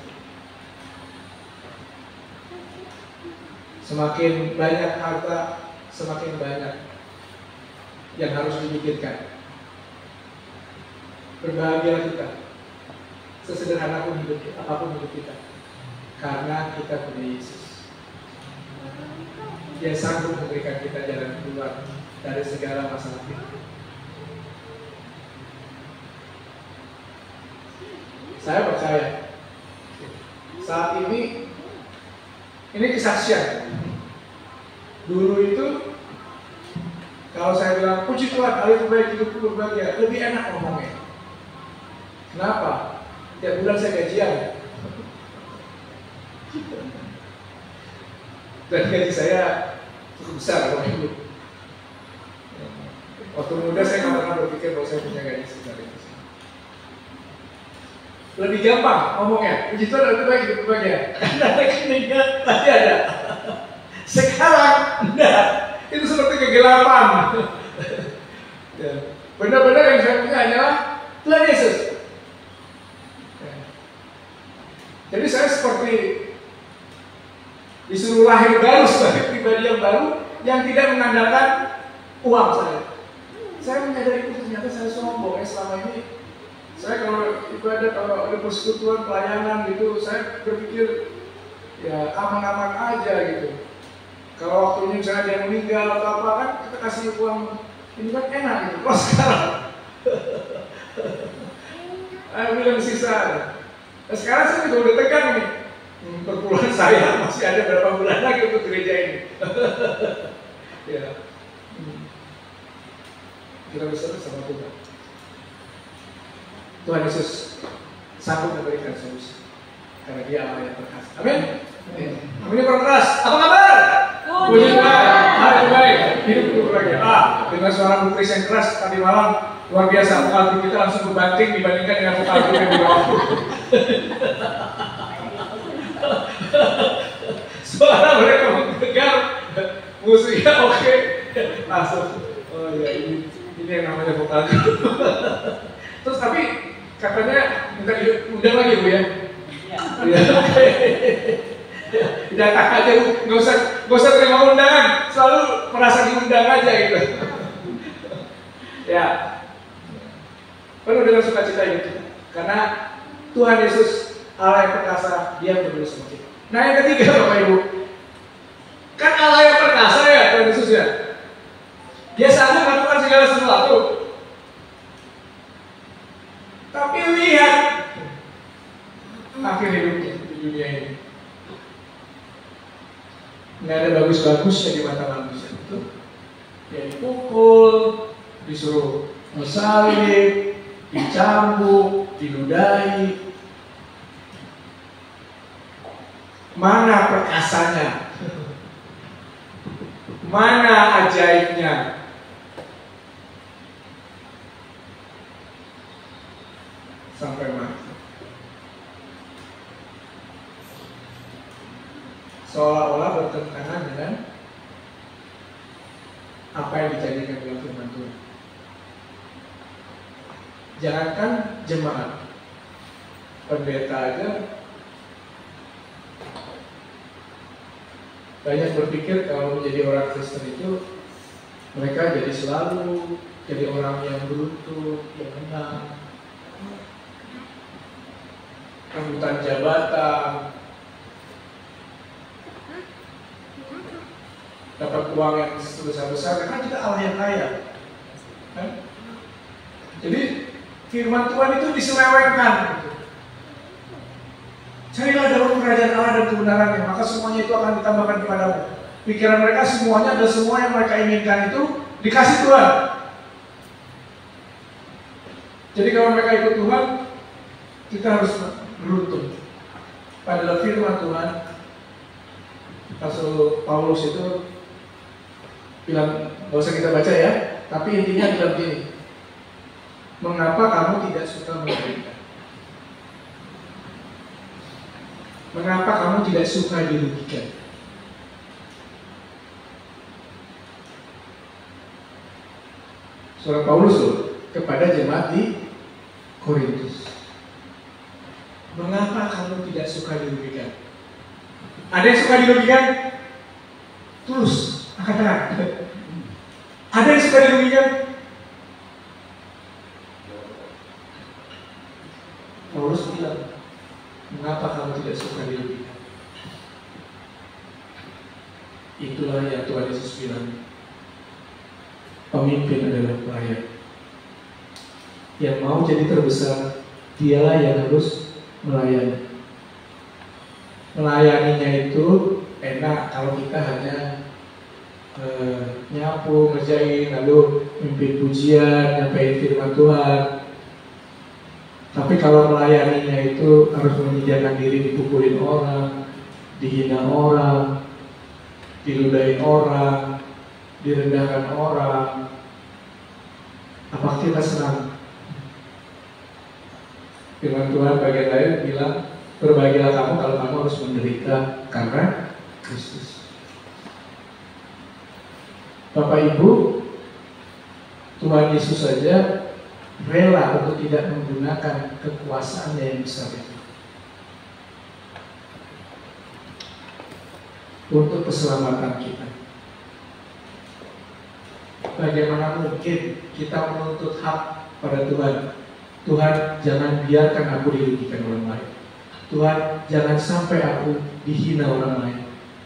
Semakin banyak harta, semakin banyak yang harus dipikirkan. Berbahagialah kita, sesederhana pun hidup kita, apapun hidup kita, karena kita punya Yesus. Dia sanggup memberikan kita jalan keluar dari segala masalah kita. Saya percaya saat ini kesaksian. Dulu itu kalau saya bilang puji Tuhan, hari terbaik hidupku berbahagia, lebih enak ngomongnya. Kenapa? Tiap bulan saya gajian. Dan gaji saya cukup besar kalau hidup. Waktu muda saya nggak pernah berpikir bahwa saya punya gaji sebesar itu. Lebih gampang ngomongnya, puji Tuhan lebih baik hidup berbahagia. Karena rekeningnya tadi ada. Sekarang enggak. Itu seperti kegelapan. Ya. Benar-benar yang saya punya hanyalah Tuhan Yesus. Ya. Jadi saya seperti disuruh lahir baru sebagai pribadi yang baru yang tidak mengandalkan uang saya. Saya menyadari itu ternyata saya sombong ya selama ini. Saya kalau ibadah, kalau ada persekutuan, pelayanan gitu, saya berpikir ya aman-aman aja gitu. Kalau waktunya misalnya dia meninggal atau apa kan kita kasih uang ini kan enak gitu. Kalau sekarang ayo bilang sisa. Nah, sekarang saya juga udah tekan nih. Perpuluhan saya masih ada berapa bulan lagi untuk gereja ini. Ya. Kita bisa bersama Tuhan. Tuhan Yesus sanggup memberikan solusi karena Dia Allah yang perkasa. Amin. Amin. Kurang keras. Apa kabar? Puji Tuhan. Hari baik. Hidupku berbahagia. Dengan suara bukris yang keras tadi malam luar biasa. Vokal kita langsung berbanting dibandingkan dengan vokal yang di bawah. Suara mereka mendengar musiknya oke. Langsung. Oh ya ini yang namanya vokal. Terus tapi katanya minta diundang lagi Bu ya? Iya. Datang aja Bu, nggak usah terima undangan, selalu merasa diundang aja gitu. Ya, penuh dengan sukacita itu, karena Tuhan Yesus Allah yang perkasa, Dia berdua sama kita. Nah yang ketiga Bapak Ibu, kan Allah yang perkasa ya Tuhan Yesus ya. Dia sanggup melakukan segala sesuatu. Tapi lihat akhir hidupnya di dunia ini. Nggak ada bagus-bagusnya di mata manusia itu. Dia dipukul, disuruh bersalib, dicambuk, dinudai. Mana perkasanya? Mana ajaibnya? Sampai mati. Seolah-olah bertentangan dengan apa yang dijanjikan dalam firman Tuhan. Jangankan jemaat, pendeta aja banyak berpikir kalau menjadi orang Kristen itu mereka jadi selalu jadi orang yang beruntung, yang menang, rebutan jabatan, dapat uang yang besar-besar, karena kita Allah yang kaya. Kan? Jadi firman Tuhan itu diselewengkan. Carilah dahulu kerajaan Allah dan kebenarannya, maka semuanya itu akan ditambahkan kepadamu. Pikiran mereka semuanya dan semua yang mereka inginkan itu dikasih Tuhan. Jadi kalau mereka ikut Tuhan, kita harus beruntung. Padahal firman Tuhan, Rasul Paulus itu bilang, gak usah kita baca ya, tapi intinya bilang gini, mengapa kamu tidak suka menderita? Mengapa kamu tidak suka dirugikan? Surat Paulus loh, kepada jemaat di Korintus. Mengapa kamu tidak suka dirugikan? Ada yang suka dirugikan? Tulus, angkat tangan. Ada yang suka dirugikan? Paulus bilang, mengapa kamu tidak suka dirugikan? Itulah yang Tuhan Yesus bilang, pemimpin adalah pelayan. Yang mau jadi terbesar, dialah yang harus melayani. Melayaninya itu enak kalau kita hanya nyapu, ngerjain, lalu mimpin pujian, nyampein firman Tuhan. Tapi kalau melayaninya itu harus menyediakan diri dipukulin orang, dihina orang, diludahin orang, direndahkan orang, apa kita senang? Firman Tuhan bagian lain bilang, berbahagialah kamu kalau kamu harus menderita karena Kristus. Bapak Ibu, Tuhan Yesus saja rela untuk tidak menggunakan kekuasaannya yang besar itu untuk keselamatan kita. Bagaimana mungkin kita menuntut hak pada Tuhan? Tuhan, jangan biarkan aku dirugikan orang lain. Tuhan, jangan sampai aku dihina orang lain.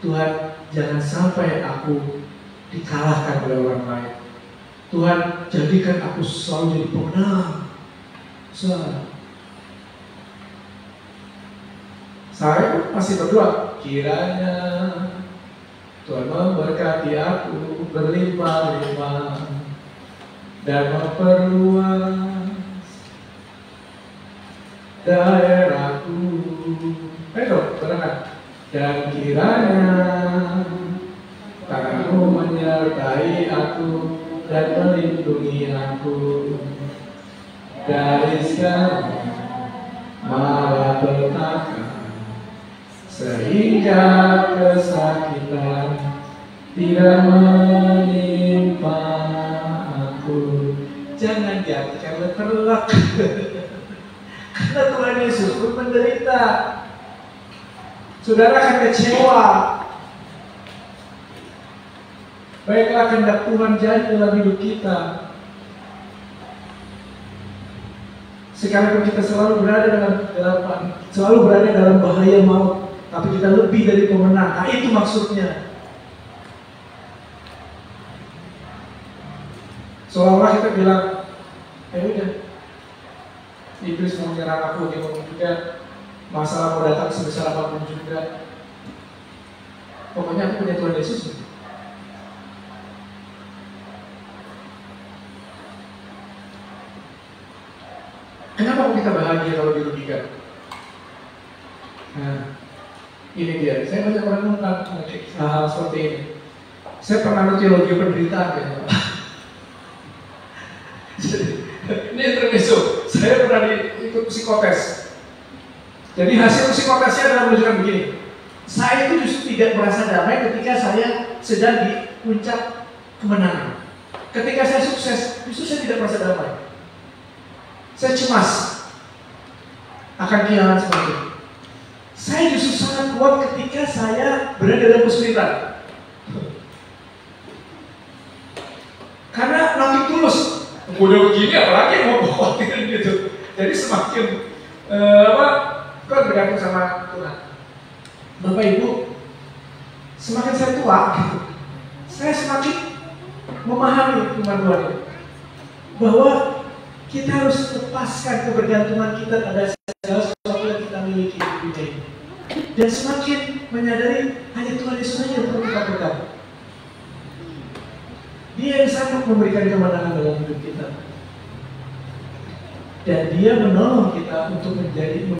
Tuhan, jangan sampai aku dikalahkan oleh orang lain. Tuhan, jadikan aku selalu jadi pemenang. Saya masih berdoa, kiranya Tuhan memberkati aku berlimpah-limpah dan memperluas daerahku. Ayo, barengan. Dan kiranya tanganmu menyertai aku dan melindungi aku dari segala malapetaka, sehingga kesakitan tidak menimpa aku. Jangan jatuhkan terlak. Karena Tuhan Yesus pun menderita. Saudara akan kecewa. Baiklah kehendak Tuhan jadi dalam hidup kita. Sekalipun kita selalu berada dalam bahaya maut, tapi kita lebih dari pemenang. Nah, itu maksudnya. Seolah-olah kita bilang, ya udah, iblis mau menyerang aku, dia mau juga, masalah mau datang sebesar apapun juga. Pokoknya aku punya Tuhan Yesus. Kenapa kita bahagia kalau dirugikan? Nah, ini dia. Saya banyak orang tentang hal seperti ini. Saya pernah teologi penderitaan ya. Ini intermezzo. Saya pernah ikut psikotes. Jadi hasil psikotesnya adalah menunjukkan begini. Saya itu justru tidak merasa damai ketika saya sedang di puncak kemenangan. Ketika saya sukses, justru saya tidak merasa damai. saya cemas akan kehilangan seperti itu. Saya justru sangat kuat ketika saya berada dalam kesulitan. Karena nanti tulus, udah begini apalagi mau khawatir gitu. Jadi semakin kan bergantung sama Tuhan. Bapak Ibu, semakin saya tua, gitu, saya semakin memahami firman Tuhan ini, bahwa kita harus lepaskan kebergantungan kita pada segala sesuatu yang kita miliki di dunia ini, dan semakin menyadari hanya Tuhan Yesus saja yang perlu kita pegang. Dia yang sanggup memberikan kemenangan dalam hidup kita, dan Dia menolong kita untuk memiliki hidup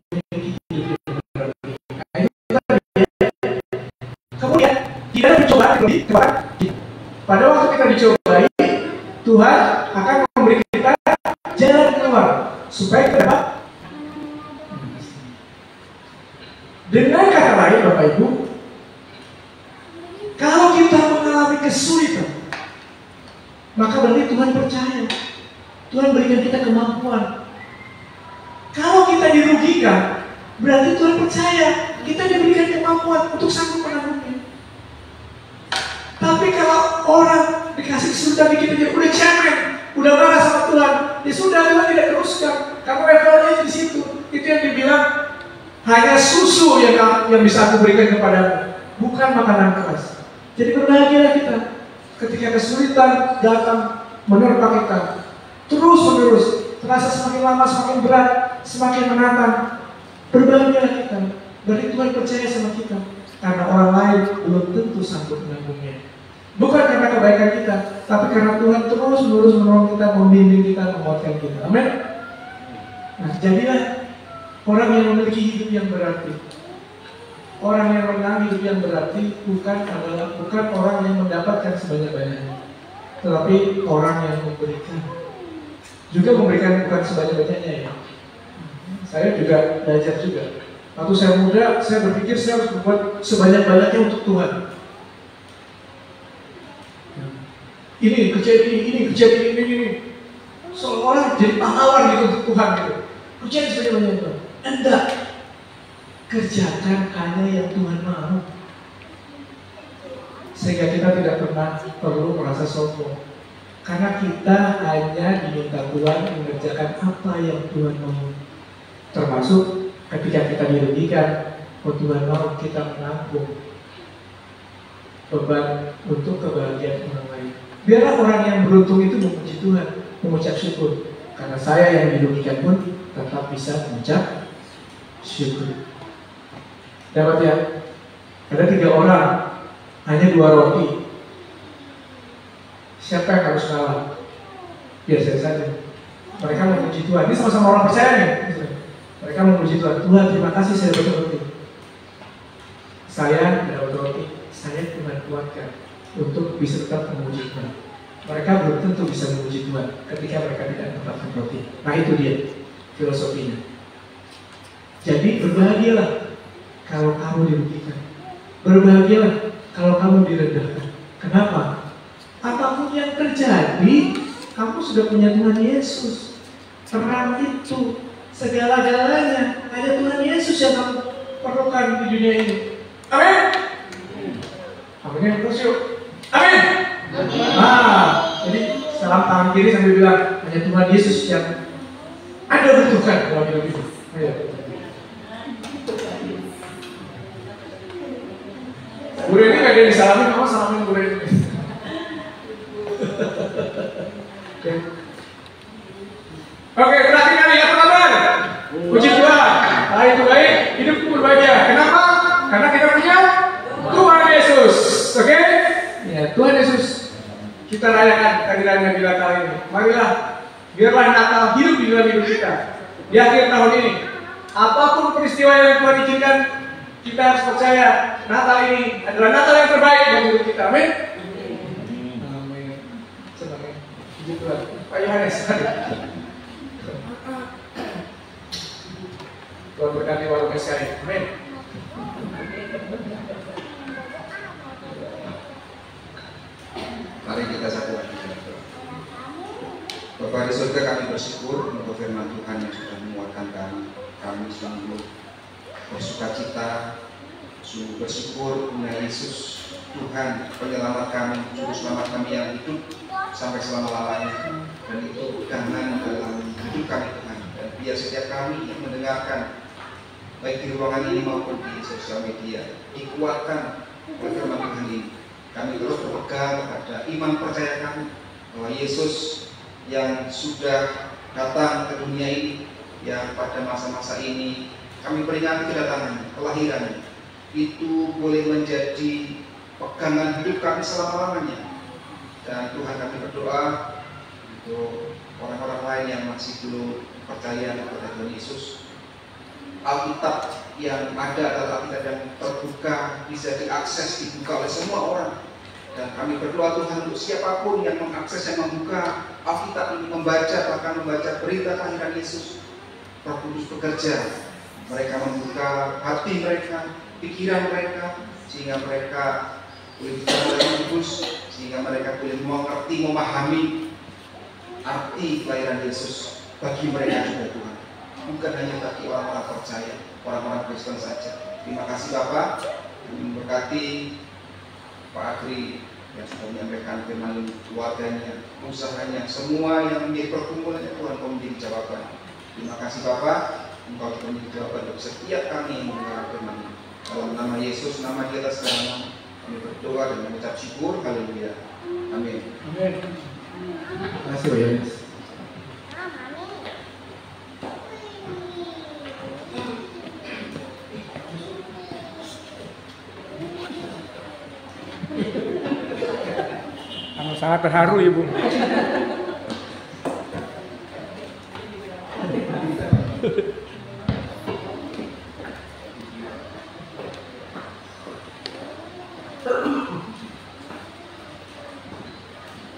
yang benar. Kemudian kita mencoba pada waktu kita dicobai, Tuhan akan memberi kita jalan keluar supaya kita dapat. Dengan kata lain, Bapak Ibu, kalau kita mengalami kesulitan, maka berarti Tuhan percaya. Tuhan berikan kita kemampuan. Kalau kita dirugikan, berarti Tuhan percaya kita diberikan kemampuan untuk sanggup menanggungnya. Tapi kalau orang dikasih kesulitan dikit aja udah cemen, udah marah sama Tuhan, ya sudah, Tuhan tidak teruskan. Kamu levelnya di situ. Itu yang dibilang hanya susu yang bisa aku berikan kepadamu, bukan makanan keras. Jadi berbahagialah kita ketika kesulitan datang menerpa kita terus menerus, terasa semakin lama semakin berat, semakin menantang. Berbahagialah kita, berarti Tuhan percaya sama kita, karena orang lain belum tentu sanggup menanggungnya. Bukan karena kebaikan kita, tapi karena Tuhan terus menerus menolong kita, membimbing kita, menguatkan kita. Amin. Nah, jadilah orang yang memiliki hidup yang berarti. Orang yang menang hidup yang berarti bukan orang yang mendapatkan sebanyak-banyaknya, tetapi orang yang memberikan. Juga memberikan bukan sebanyak-banyaknya ya. Saya juga belajar juga. Waktu saya muda, saya berpikir saya harus berbuat sebanyak-banyaknya untuk Tuhan. Ini kejadian ini. Seolah jadi pahlawan gitu untuk Tuhan gitu. Kerjain sebanyak-banyaknya. Enggak. Kerjakan hanya yang Tuhan mau, sehingga kita tidak pernah perlu merasa sombong, karena kita hanya diminta Tuhan mengerjakan apa yang Tuhan mau. Termasuk ketika kita dirugikan, Tuhan mau kita menanggung beban untuk kebahagiaan orang lain. Biarlah orang yang beruntung itu memuji Tuhan, mengucap syukur, karena saya yang dirugikan pun tetap bisa mengucap syukur. Dapat ya? Ada 3 orang, hanya 2 roti. Siapa yang harus kalah? Biasa saja. Mereka memuji Tuhan. Ini sama-sama orang percaya nih. Mereka memuji Tuhan. Tuhan, terima kasih saya dapat roti. Saya dapat roti. Saya Tuhan kuatkan untuk bisa tetap memuji Tuhan. Mereka belum tentu bisa memuji Tuhan ketika mereka tidak mendapatkan roti. Nah, itu dia filosofinya. Jadi berbahagialah kalau kamu dirugikan. Berbahagialah kalau kamu direndahkan. Kenapa? Apapun yang terjadi, kamu sudah punya Tuhan Yesus. Terang itu segala-galanya. Hanya Tuhan Yesus yang kamu perlukan di dunia ini. Amin. Amin. Terus yuk. Amin. Jadi salam tangan kiri sambil bilang hanya Tuhan Yesus yang Anda butuhkan dalam hidup itu. Ayo. Guru ini gak ada yang disalamin, kamu salamin guru ini. Oke, terakhir kali apa kabar? Puji Tuhan, itu baik, hidupku berbahagia. Kenapa? Karena kita punya Tuhan Yesus. Oke? Ya, Tuhan Yesus kita rayakan kehadirannya di Natal ini. Marilah, biarlah Natal hidup di dalam hidup kita. Di akhir tahun ini, apapun peristiwa yang Tuhan izinkan, kita harus percaya Natal ini adalah Natal yang terbaik dalam hidup kita. Amin. Amin. Senang ya. Puji Tuhan. Pak Yohanes. Tuhan berkati warung sekali. Amin. Mari kita satu lagi. Bapa di surga, kami bersyukur untuk firman Tuhan yang sudah menguatkan kami. Kami sungguh bersuka cita, sungguh bersyukur mengenai Yesus Tuhan penyelamat kami, juru selamat kami yang hidup sampai selama-lamanya, dan itu pegangan dalam hidup kami Tuhan. Dan biar setiap kami yang mendengarkan baik di ruangan ini maupun di sosial media dikuatkan oleh firman Tuhan ini. Kami terus berpegang pada iman percaya kami bahwa Yesus yang sudah datang ke dunia ini, yang pada masa-masa ini kami peringati kedatangan, kelahirannya, itu boleh menjadi pegangan hidup kami selama-lamanya. Dan Tuhan, kami berdoa untuk orang-orang lain yang masih belum percaya kepada Tuhan Yesus. Alkitab yang ada adalah Alkitab yang terbuka, bisa diakses, dibuka oleh semua orang. Dan kami berdoa Tuhan untuk siapapun yang mengakses, yang membuka Alkitab ini, bahkan membaca berita kelahiran Yesus, Roh Kudus bekerja. Mereka membuka hati mereka, pikiran mereka, sehingga mereka boleh bicara oleh Roh Kudus, sehingga mereka boleh mengerti, memahami arti kelahiran Yesus bagi mereka juga Tuhan. Bukan hanya bagi orang-orang percaya, orang-orang Kristen saja. Terima kasih Bapak, memberkati Pak Agri yang sudah menyampaikan firman, keluarganya, usahanya, semua yang menjadi perkumpulannya Tuhan, Kau menjadi jawaban. Terima kasih Bapak, Engkau juga menjadi jawaban untuk setiap kami yang mendengar firman ini. Dalam nama Yesus, nama di atas nama, kami berdoa dan mengucap syukur. Haleluya. Amin. Amin. Terima kasih Pak Yohanes. Sangat terharu Ibu.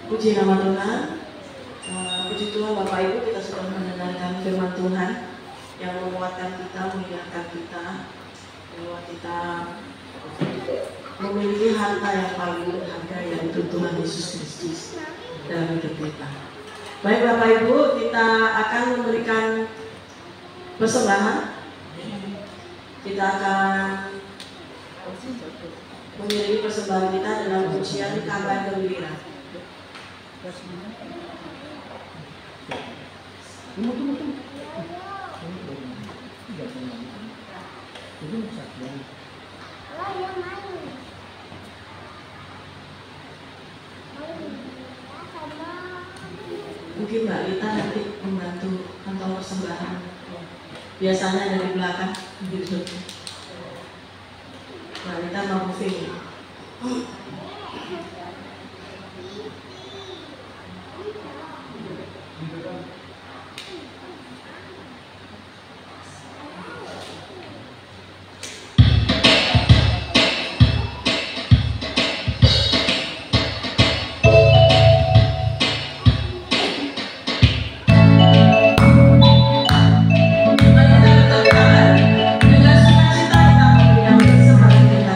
Puji nama Tuhan. Puji Tuhan Bapak Ibu, kita sudah mendengarkan firman Tuhan yang menguatkan kita, mengingatkan kita bahwa kita memiliki harta yang paling berharga, yaitu Tuhan Yesus Kristus dalam hidup kita. Baik Bapak Ibu, kita akan memberikan persembahan. Kita akan mengiringi persembahan kita dalam pujian Kabar Gembira. Mungkin Mbak Lita nanti membantu kantong persembahan. Biasanya dari belakang gitu. Mbak Lita mau moving. Dengan sukacita kita memberikan persembahan kita.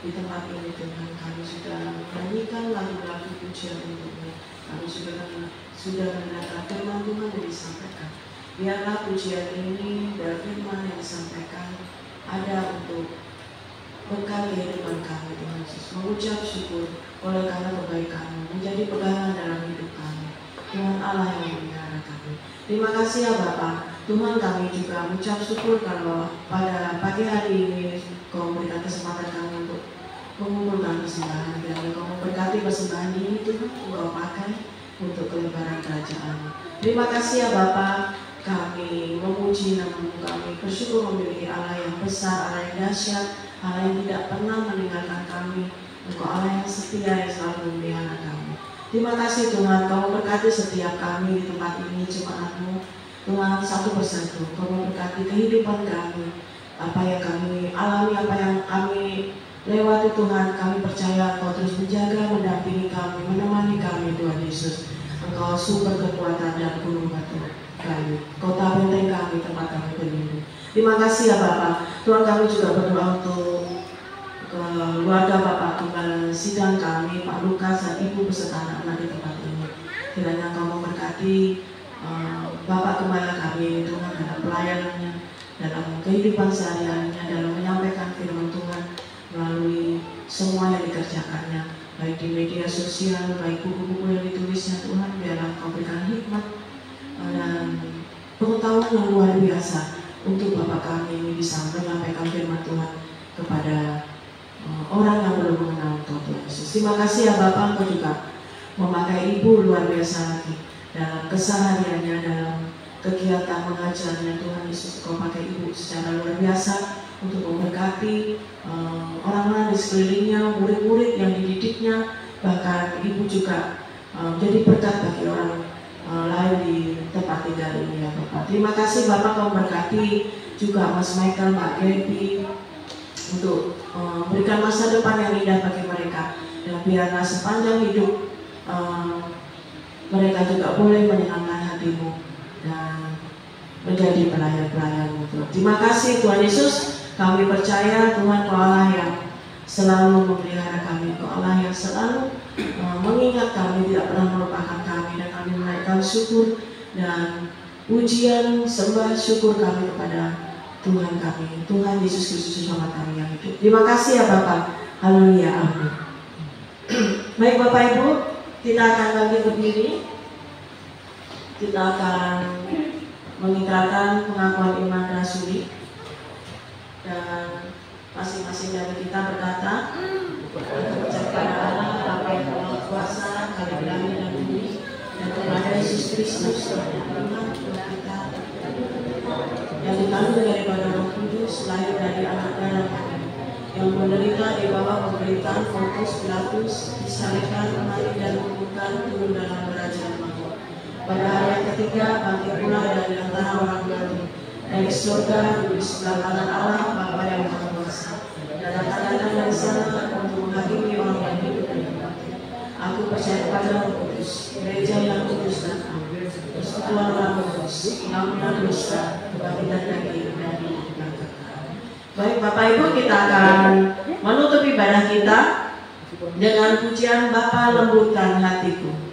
di tempat ini Tuhan. Kami sudah menyanyikan lagu-lagu pujian untukmu. Kami sudah mendengarkan firman Tuhan yang disampaikan. Biarlah pujian ini dan firman yang disampaikan ada untuk berkat kehidupan kami Tuhan Yesus. Mengucap syukur oleh karena kebaikan-Mu menjadi pegangan dalam hidup kami. Tuhan Allah yang memelihara kami. Terima kasih ya Bapa. Tuhan, kami juga mengucap syukur kalau pada pagi hari ini Kau memberikan kesempatan kami untuk mengumpulkan persembahan. Dan Kau memberkati persembahan ini Tuhan, Kau pakai untuk kelebaran kerajaan. Terima kasih ya Bapa. Kami memuji nama-Mu, kami bersyukur memiliki Allah yang besar, Allah yang dahsyat, Allah yang tidak pernah meninggalkan kami. Engkau Allah yang setia yang selalu memelihara kami. Terima kasih Tuhan, Kau memberkati setiap kami di tempat ini, jemaat-Mu. Tuhan, satu persatu Kau memberkati kehidupan kami, apa yang kami alami, apa yang kami lewati Tuhan. Kami percaya Kau terus menjaga, mendampingi kami, menemani kami Tuhan Yesus. Engkau sumber kekuatan dan gunung batu kami, Kota benteng kami, tempat kami berlindung. Terima kasih ya Bapak. Tuhan, kami juga berdoa untuk keluarga Bapak Tunggal sidang kami, Pak Lukas dan Ibu beserta anak-anak di tempat ini. Kiranya Kau memberkati Bapak Gembala kami Tuhan dalam pelayanannya, dalam kehidupan sehari-harinya, dalam menyampaikan firman Tuhan melalui semua yang dikerjakannya, baik di media sosial, baik buku-buku yang ditulisnya Tuhan. Biarlah Kau berikan hikmat dan pengetahuan yang luar biasa untuk Bapak kami ini bisa menyampaikan firman Tuhan kepada orang yang belum mengenal Tuhan Yesus. Terima kasih ya Bapak, Engkau juga memakai Ibu luar biasa lagi dalam kesehariannya, dalam kegiatan mengajarnya Tuhan Yesus. Engkau pakai Ibu secara luar biasa untuk memberkati orang-orang di sekelilingnya, murid-murid yang dididiknya, bahkan Ibu juga menjadi berkat bagi orang lain di tempat tinggal ini ya Bapak. Terima kasih Bapak, Kau memberkati juga Mas Michael, Mbak Gaby untuk memberikan masa depan yang indah bagi mereka. Dan biarlah sepanjang hidup mereka juga boleh menyenangkan hati-Mu dan menjadi pelayan-pelayan-Mu Tuhan. Terima kasih Tuhan Yesus. Kami percaya Tuhan Kau Allah yang selalu memelihara kami, Kau Allah yang selalu mengingat kami, tidak pernah melupakan kami, dan kami menaikkan syukur dan pujian sembah syukur kami kepada Tuhan kami, Tuhan Yesus Kristus Tuhan kami yang hidup. Terima kasih ya Bapak. Haleluya, amin. Baik Bapak Ibu, kita akan bangkit berdiri. Kita akan mengikrarkan pengakuan iman rasuli, dan masing-masing dari kita berkata, kepada Allah Bapa yang Maha Kuasa, kami langit dan bumi, dan kepada Yesus Kristus Tuhan kita yang dikandung daripada Roh Kudus, lahir dari anak darah kami, yang menderita di bawah pemerintahan Pontius Pilatus, disalibkan, mati dan dikuburkan, turun dalam kerajaan Maut. Pada hari yang ketiga bangkit pula dari antara orang mati, dari surga di sebelah kanan Allah Bapa yang Maha Kuasa, dan akan datang dari sana untuk menghakimi orang yang hidup dan mati. Aku percaya kepada Roh Kudus, gereja yang kudus dan am, persekutuan orang kudus, pengampunan dosa, kebangkitan dari kehidupan yang kekal. Baik Bapak Ibu, kita akan menutup ibadah kita dengan pujian Bapa lembutkan hatiku.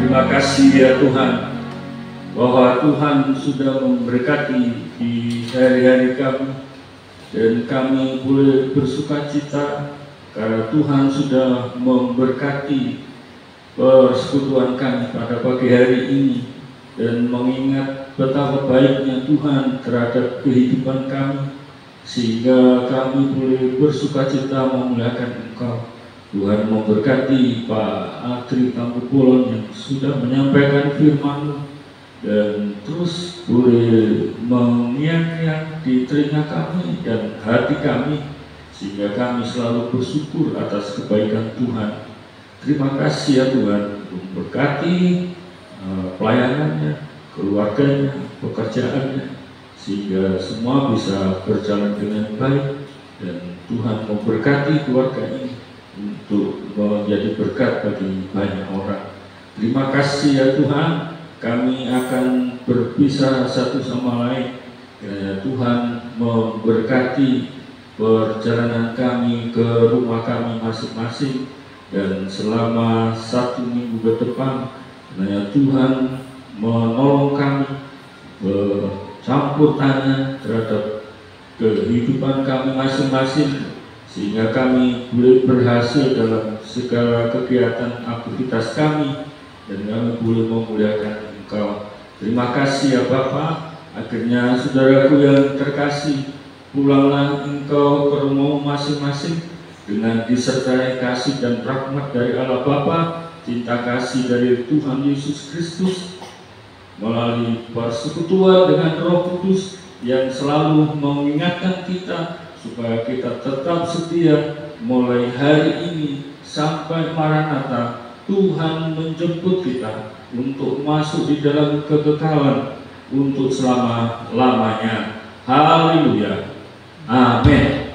Terima kasih ya Tuhan, bahwa Tuhan sudah memberkati di hari-hari kami, dan kami boleh bersukacita karena Tuhan sudah memberkati persekutuan kami pada pagi hari ini, dan mengingat betapa baiknya Tuhan terhadap kehidupan kami, sehingga kami boleh bersukacita memuliakan Engkau. Tuhan memberkati Pak Atri Tambubolon yang sudah menyampaikan firman-Mu, dan terus boleh mengiang-iang di telinga kami dan hati kami, sehingga kami selalu bersyukur atas kebaikan Tuhan. Terima kasih ya Tuhan, memberkati pelayanannya, keluarganya, pekerjaannya, sehingga semua bisa berjalan dengan baik, dan Tuhan memberkati keluarga ini untuk menjadi berkat bagi banyak orang. Terima kasih ya Tuhan, kami akan berpisah satu sama lain. Kiranya Tuhan memberkati perjalanan kami ke rumah kami masing-masing, dan selama 1 minggu ke depan, kiranya Tuhan menolong kami, bercampur tangan terhadap kehidupan kami masing-masing, sehingga kami boleh berhasil dalam segala kegiatan aktivitas kami, dan kami boleh memuliakan Engkau. Terima kasih ya Bapa. Akhirnya saudaraku yang terkasih, pulanglah engkau ke rumah masing-masing dengan disertai kasih dan rahmat dari Allah Bapa, cinta kasih dari Tuhan Yesus Kristus, melalui persekutuan dengan Roh Kudus yang selalu mengingatkan kita supaya kita tetap setia mulai hari ini sampai Maranatha. Tuhan menjemput kita untuk masuk di dalam kekekalan untuk selama-lamanya. Haleluya. Amin.